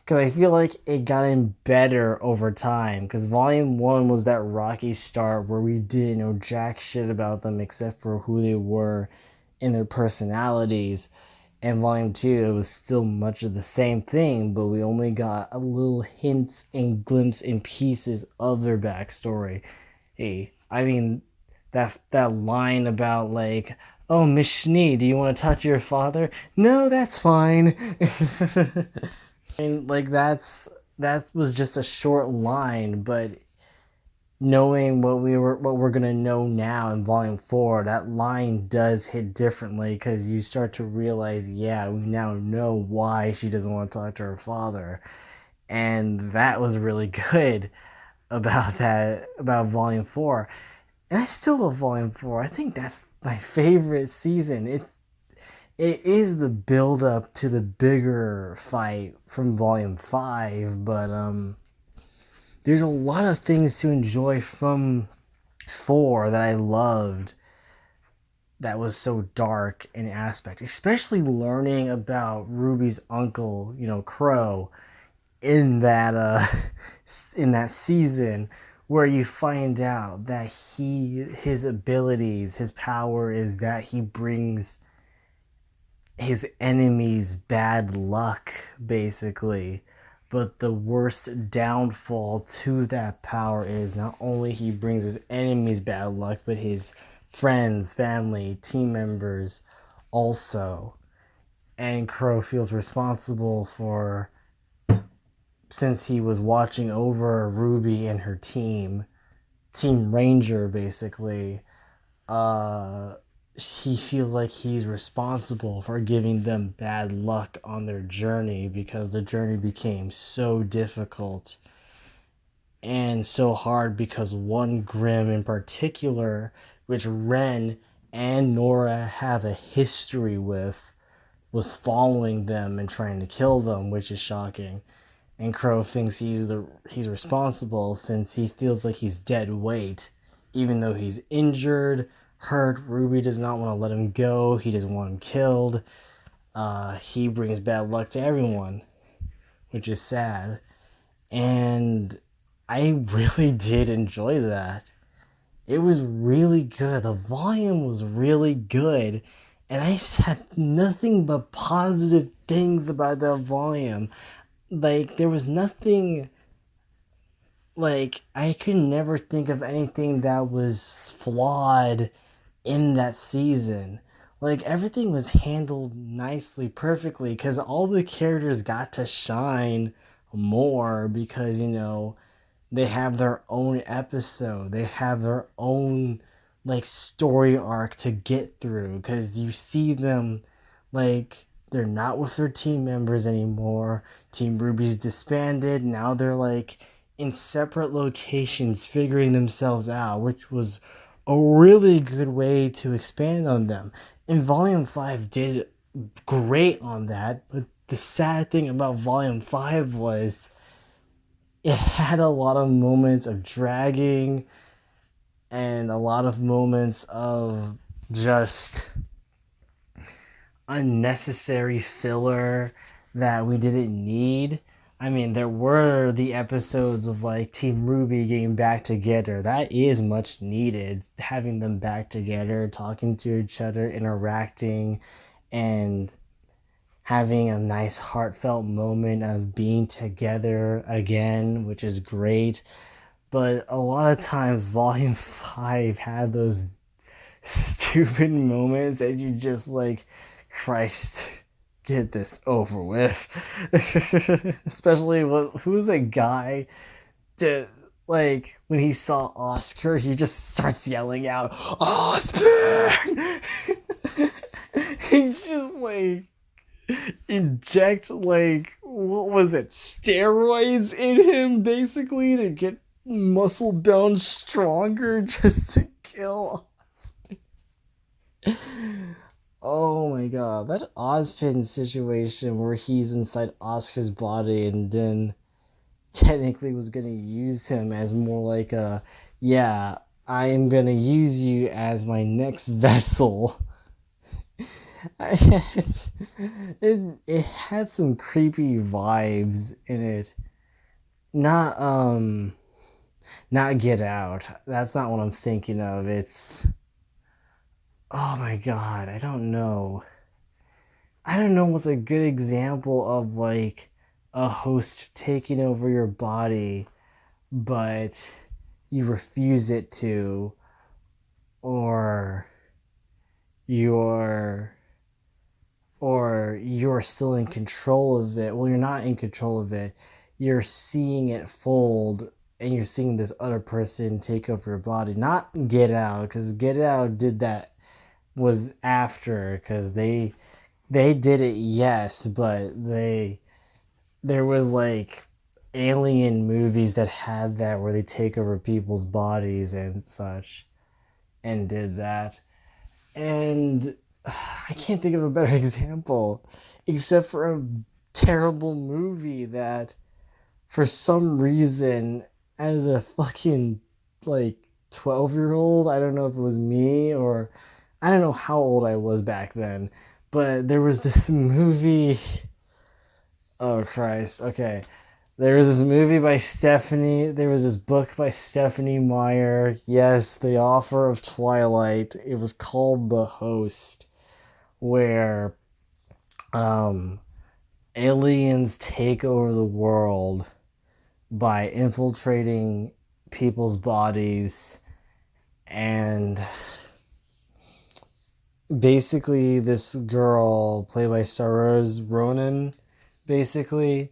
I feel like it got in better over time. Because volume 1 was that rocky start where we didn't know jack shit about them except for who they were and their personalities. And volume 2, it was still much of the same thing, but we only got a little hints and glimpses and pieces of their backstory. Hey, I mean, that line about like, oh, Miss Schnee, do you want to talk to your father? No, that's fine. And like that was just a short line, but knowing what we're gonna know now in volume 4, that line does hit differently because you start to realize, yeah, we now know why she doesn't want to talk to her father, and that was really good about volume 4. And I still love volume 4. I think that's my favorite season. It is the build up to the bigger fight from volume 5, but there's a lot of things to enjoy from 4 that I loved that was so dark in aspect, especially learning about Ruby's uncle, Crow, in that in that season where you find out that his abilities, his power is that he brings his enemies bad luck, basically. But the worst downfall to that power is not only he brings his enemies bad luck, but his friends, family, team members also. And Crow feels responsible for, since he was watching over Ruby and her Team Ranger, basically, uh, he feels like he's responsible for giving them bad luck on their journey because the journey became so difficult and so hard because one Grimm in particular, which Ren and Nora have a history with, was following them and trying to kill them, which is shocking. And Crow thinks he's responsible since he feels like he's dead weight, even though he's injured, hurt. Ruby does not want to let him go. He doesn't want him killed. He brings bad luck to everyone, which is sad. And I really did enjoy that. It was really good. The volume was really good. And I had nothing but positive things about that volume. Like, there was nothing, like, I could never think of anything that was flawed in that season. Like, everything was handled nicely, perfectly, because all the characters got to shine more because, they have their own episode. They have their own, like, story arc to get through because you see them, like, they're not with their team members anymore. Team Ruby's disbanded. Now they're like in separate locations figuring themselves out, which was a really good way to expand on them. And Volume 5 did great on that, but the sad thing about Volume 5 was it had a lot of moments of dragging and a lot of moments of just unnecessary filler that we didn't need. I mean, there were the episodes of like Team RWBY getting back together. That is much needed. Having them back together, talking to each other, interacting, and having a nice heartfelt moment of being together again, which is great. But a lot of times, Volume 5 had those stupid moments that you just like, Christ, get this over with. Especially who's the guy to like when he saw Oscar, he just starts yelling out, Oscar! He just like inject like what was it, steroids in him basically to get muscle bound stronger just to kill. Oh my god, that Ozpin situation where he's inside Oscar's body and then technically was gonna use him as more like a, yeah, I am gonna use you as my next vessel. It had some creepy vibes in it. Not not Get Out. That's not what I'm thinking of. It's, oh my god, I don't know. I don't know what's a good example of like a host taking over your body, but you refuse it to, or you're you're still in control of it. Well, you're not in control of it. You're seeing it fold and you're seeing this other person take over your body. Not Get Out, because Get Out did that, was after, because they did it, yes, but there was like alien movies that had that where they take over people's bodies and such and did that. And I can't think of a better example except for a terrible movie that for some reason as a fucking like 12-year-old, I don't know if it was me or I don't know how old I was back then, but there was this movie. Oh Christ. Okay. There was this movie by Stephanie. There was this book by Stephanie Meyer. Yes, The Offer of Twilight. It was called The Host, where aliens take over the world by infiltrating people's bodies, and basically this girl played by Saoirse Ronan, basically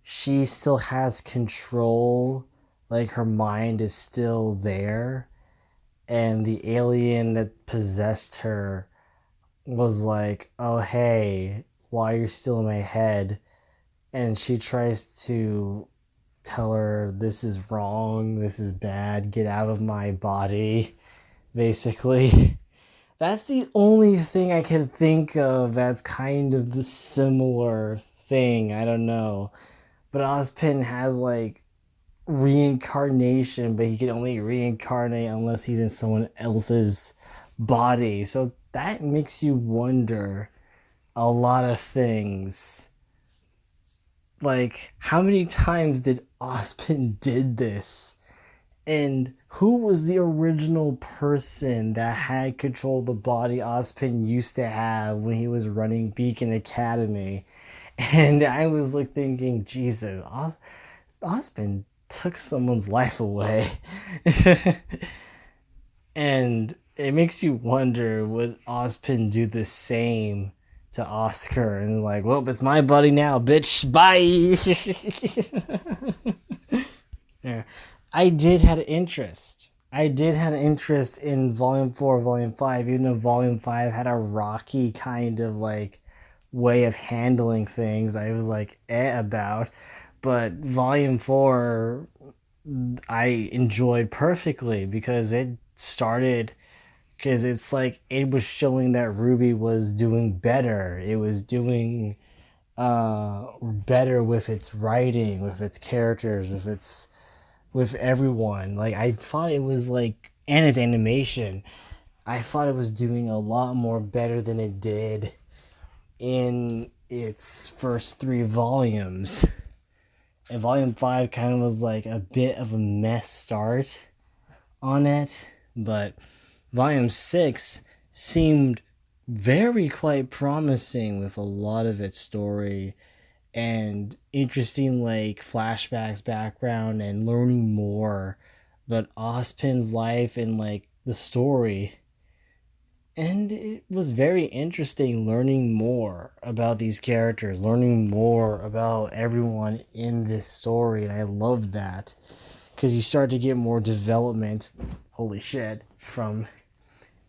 she still has control, like her mind is still there, and the alien that possessed her was like, oh hey, why you're still in my head? And she tries to tell her, this is wrong, this is bad, get out of my body, basically. That's the only thing I can think of that's kind of the similar thing. I don't know. But Ozpin has like reincarnation, but he can only reincarnate unless he's in someone else's body. So that makes you wonder a lot of things. Like, how many times did Ozpin did this? And who was the original person that had control of the body Ozpin used to have when he was running Beacon Academy? And I was like thinking, Jesus, Ozpin took someone's life away. And it makes you wonder, would Ozpin do the same to Oscar? And like, well, it's my buddy now, bitch. Bye. Yeah. I did have interest. I did have an interest in Volume 4, Volume 5, even though Volume 5 had a rocky kind of like way of handling things. I was like about. But Volume 4 I enjoyed perfectly because it started, because it's like it was showing that RWBY was doing better. It was doing better with its writing, with its characters, with everyone. Like I thought it was like, and its animation, I thought it was doing a lot more better than it did in its first 3 volumes. And Volume 5 kind of was like a bit of a mess start on it, but Volume 6 seemed very quite promising with a lot of its story and interesting like flashbacks, background, and learning more about Ozpin's life and like the story. And it was very interesting learning more about these characters, learning more about everyone in this story, and I loved that because you start to get more development, holy shit, from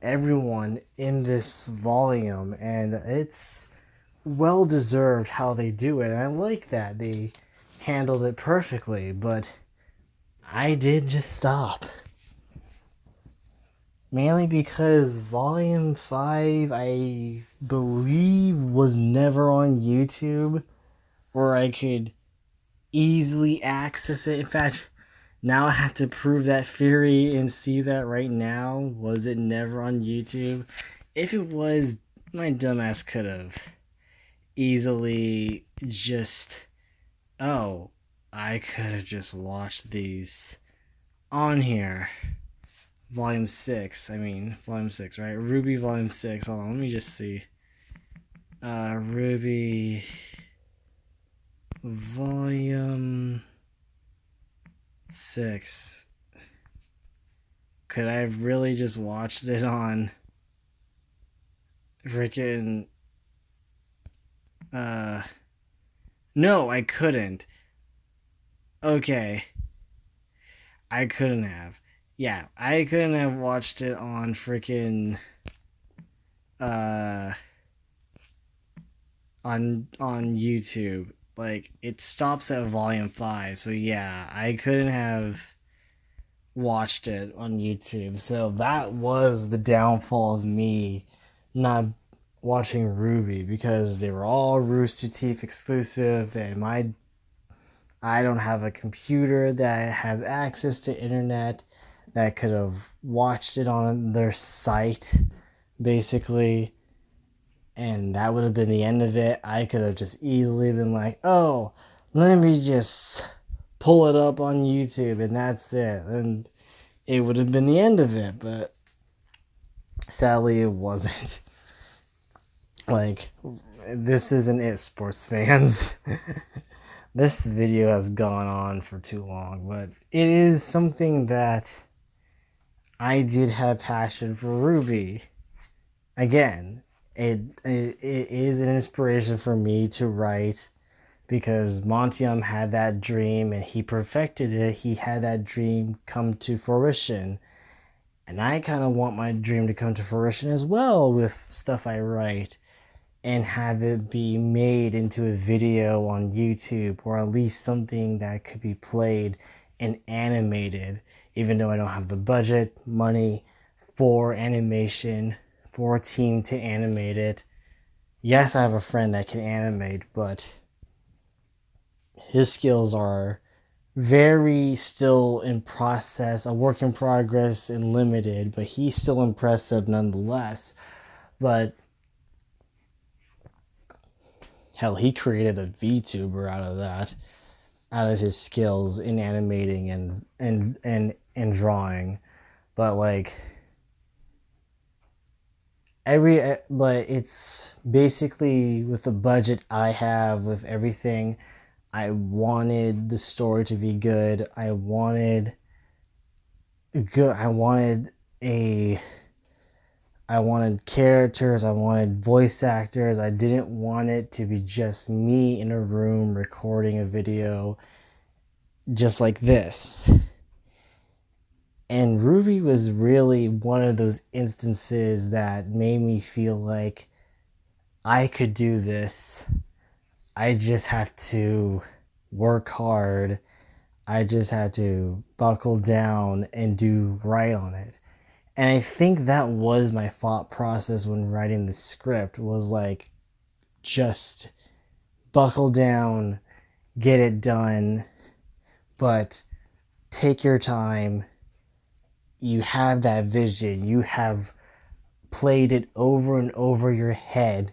everyone in this volume, and it's well deserved how they do it. And I like that they handled it perfectly, but I did just stop. Mainly because Volume 5, I believe, was never on YouTube where I could easily access it. In fact, now I have to prove that theory and see that right now. Was it never on YouTube? If it was, my dumbass could have easily just, oh, I could have just watched these on here. Volume 6, Volume 6, right? RWBY Volume 6. Hold on, let me just see. RWBY Volume 6. Could I have really just watched it on freaking no, I couldn't. Okay. I couldn't have. Yeah, I couldn't have watched it on freaking uh on YouTube. Like it stops at volume 5. So yeah, I couldn't have watched it on YouTube. So that was the downfall of me not watching RWBY, because they were all Rooster Teeth exclusive, and I don't have a computer that has access to internet that could have watched it on their site, basically. And that would have been the end of it. I could have just easily been like, oh, let me just pull it up on YouTube, and that's it. And it would have been the end of it, but sadly it wasn't. Like, this isn't it, sports fans. This video has gone on for too long, but it is something that I did have passion for RWBY. Again, it is an inspiration for me to write, because Montium had that dream and he perfected it. He had that dream come to fruition. And I kind of want my dream to come to fruition as well with stuff I write, and have it be made into a video on YouTube, or at least something that could be played and animated, even though I don't have the budget, money for animation, for a team to animate it. Yes, I have a friend that can animate, but his skills are very still in process, a work in progress and limited, but he's still impressive nonetheless. But hell, he created a VTuber out of that, out of his skills in animating and drawing. But like but it's basically with the budget I have, with everything, I wanted the story to be good. I wanted characters, I wanted voice actors. I didn't want it to be just me in a room recording a video just like this. And RWBY was really one of those instances that made me feel like I could do this. I just have to work hard. I just had to buckle down and do right on it. And I think that was my thought process when writing the script, was like, just buckle down, get it done, but take your time. You have that vision. You have played it over and over your head.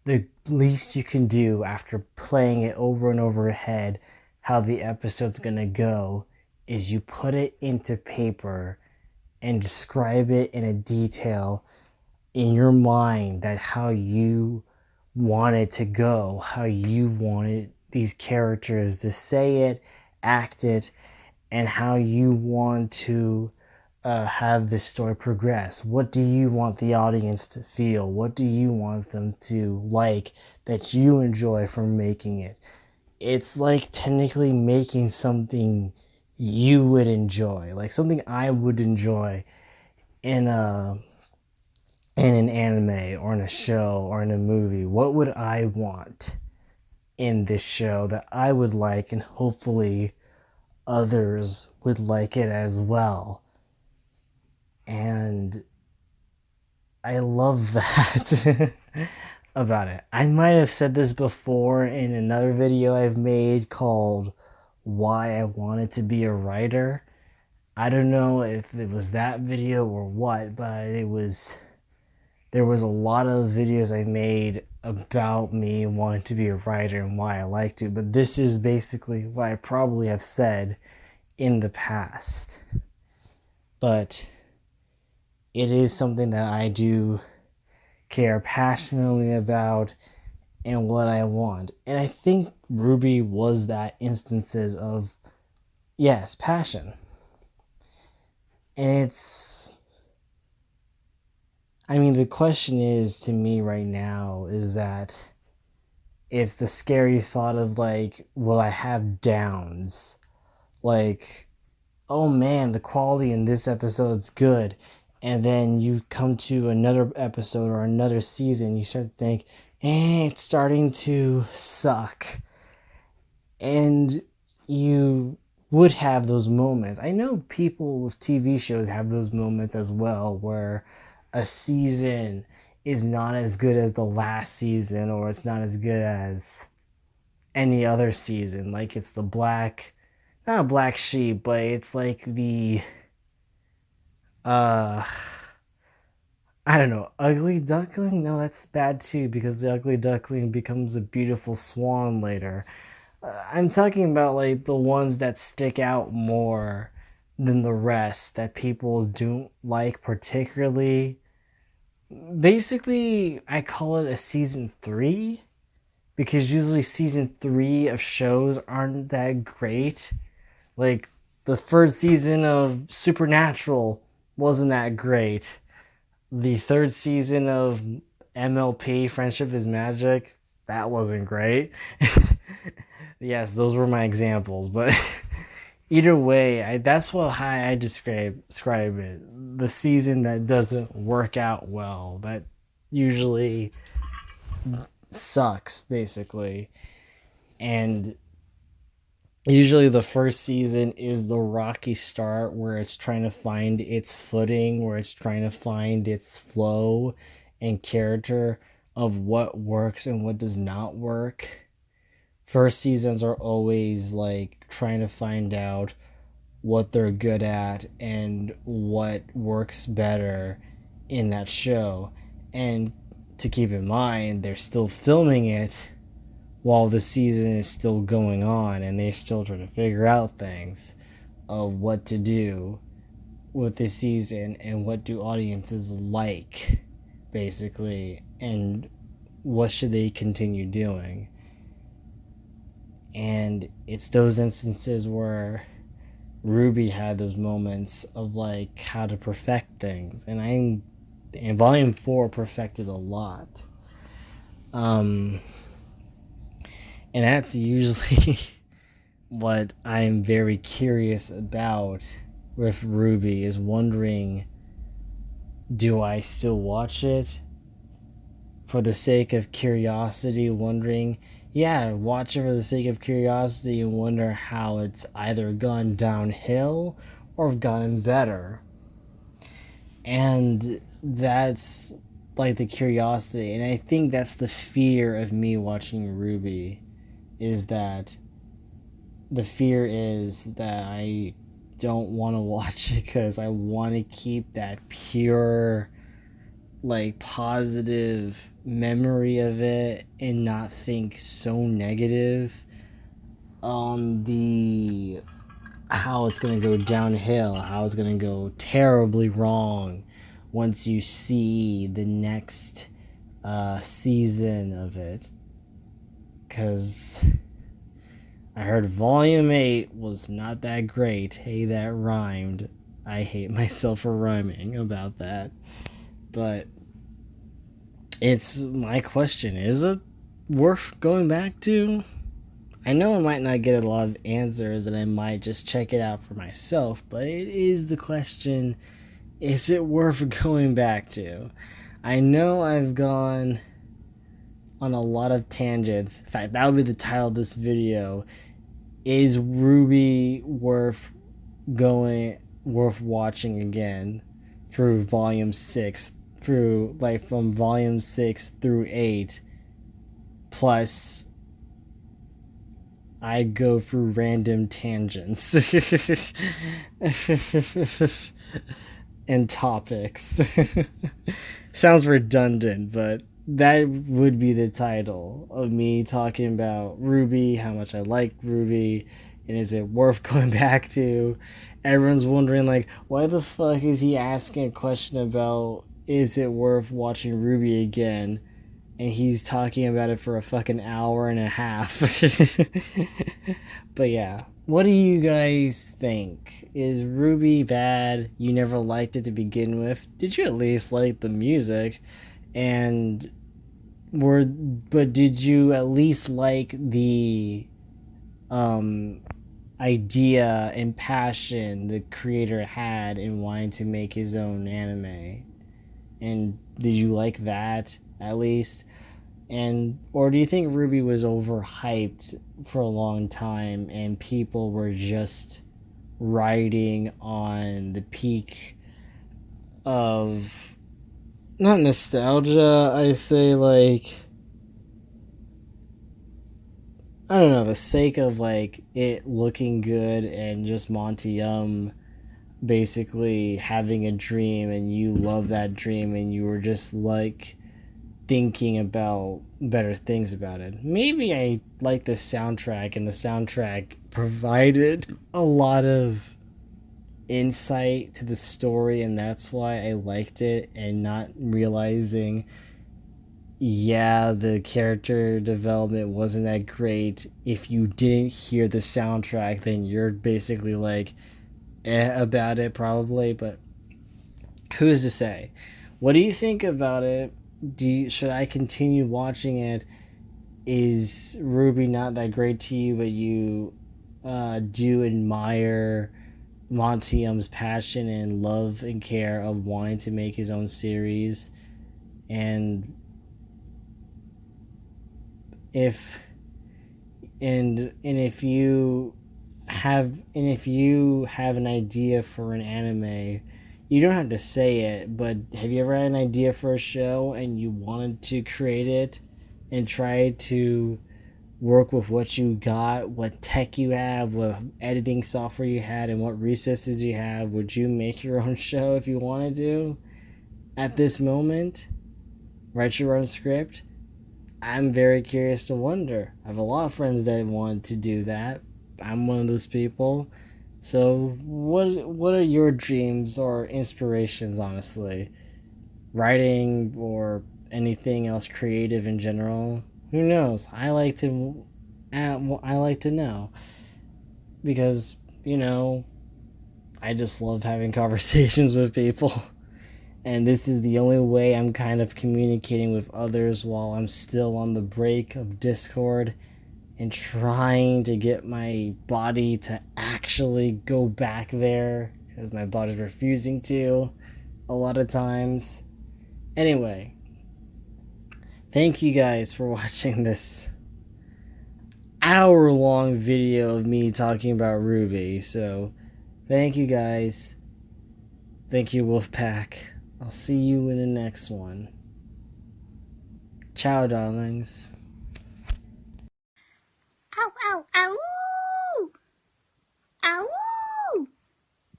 the least you can do after playing it over and over ahead how the episode's gonna go is you put it into paper and describe it in a detail in your mind that how you want it to go, how you wanted these characters to say it, act it, and how you want to have this story progress. What do you want the audience to feel? What do you want them to like that you enjoy from making it? It's like technically making something you would enjoy, like something I would enjoy in an anime or in a show or in a movie. What would I want in this show that I would like, and hopefully others would like it as well? And I love that about it. I might have said this before in another video I've made called Why I Wanted to Be a Writer. I don't know if it was that video or what, but there was a lot of videos I made about me wanting to be a writer and why I liked it, but this is basically what I probably have said in the past. But it is something that I do care passionately about and what I want. And I think RWBY was that instances of, yes, passion. And the question is to me right now is that it's the scary thought of like, will I have downs? Like, oh man, the quality in this episode's good. And then you come to another episode or another season, you start to think, it's starting to suck. And you would have those moments. I know people with TV shows have those moments as well where a season is not as good as the last season, or it's not as good as any other season. Like it's the not a black sheep, but it's like the I don't know, ugly duckling? No, that's bad too, because the ugly duckling becomes a beautiful swan later. I'm talking about like the ones that stick out more than the rest that people don't like particularly. Basically, I call it a season 3 because usually season 3 of shows aren't that great. Like the first season of Supernatural wasn't that great. The third season of MLP, Friendship is Magic, that wasn't great. Yes, those were my examples, but either way, that's how I describe it. The season that doesn't work out well, that usually sucks, basically. And usually the first season is the rocky start where it's trying to find its footing, where it's trying to find its flow and character of what works and what does not work. First seasons are always like trying to find out what they're good at and what works better in that show. And to keep in mind, they're still filming it while the season is still going on, and they're still trying to figure out things of what to do with this season and what do audiences like, basically, and what should they continue doing. And it's those instances where RWBY had those moments of like how to perfect things, and in Volume 4 perfected a lot. And that's usually what I'm very curious about with RWBY, is wondering, do I still watch it for the sake of curiosity, wondering, watch it for the sake of curiosity and wonder how it's either gone downhill or gotten better. And that's like the curiosity, and I think that's the fear of me watching RWBY, is that the fear is that I don't want to watch it because I want to keep that pure, like, positive memory of it and not think so negative on the how it's going to go downhill, how it's going to go terribly wrong once you see the next season of it. Because I heard Volume 8 was not that great. Hey, that rhymed. I hate myself for rhyming about that. But it's my question. Is it worth going back to? I know I might not get a lot of answers and I might just check it out for myself, but it is the question, is it worth going back to? I know I've gone on a lot of tangents. In fact, that would be the title of this video. Is RWBY worth watching again through volume 6, through like from volume 6 through 8, plus I go through random tangents and topics. Sounds redundant, but that would be the title of me talking about RWBY, how much I like RWBY, and is it worth going back to? Everyone's wondering, like, why the fuck is he asking a question about is it worth watching RWBY again? And he's talking about it for a fucking hour and a half. But yeah, what do you guys think? Is RWBY bad? You never liked it to begin with. Did you at least like the music? And but did you at least like the idea and passion the creator had in wanting to make his own anime? And did you like that at least? And or do you think RWBY was overhyped for a long time and people were just riding on the peak of not nostalgia, I say, like, I don't know, the sake of like it looking good and just Monty basically having a dream and you love that dream and you were just like thinking about better things about it. Maybe I like the soundtrack and the soundtrack provided a lot of insight to the story and that's why I liked it, and not realizing the character development wasn't that great. If you didn't hear the soundtrack, then you're basically like about it probably, but who's to say? What do you think about it? Should I continue watching it? Is RWBY not that great to you, but you do admire Montium's passion and love and care of wanting to make his own series? And if you have an idea for an anime, you don't have to say it, but have you ever had an idea for a show and you wanted to create it and try to work with what you got, what tech you have, what editing software you had, and what resources you have? Would you make your own show if you wanted to at this moment? Write your own script? I'm very curious to wonder. I have a lot of friends that want to do that. I'm one of those people. So what are your dreams or inspirations, honestly? Writing or anything else creative in general? Who knows? I like to know, because I just love having conversations with people. And this is the only way I'm kind of communicating with others while I'm still on the break of Discord and trying to get my body to actually go back there, because my body's refusing to a lot of times. Anyway, thank you guys for watching this hour-long video of me talking about RWBY. So, thank you guys. Thank you, Wolfpack. I'll see you in the next one. Ciao, darlings. Ow, ow, ow! Ow!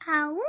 Ow!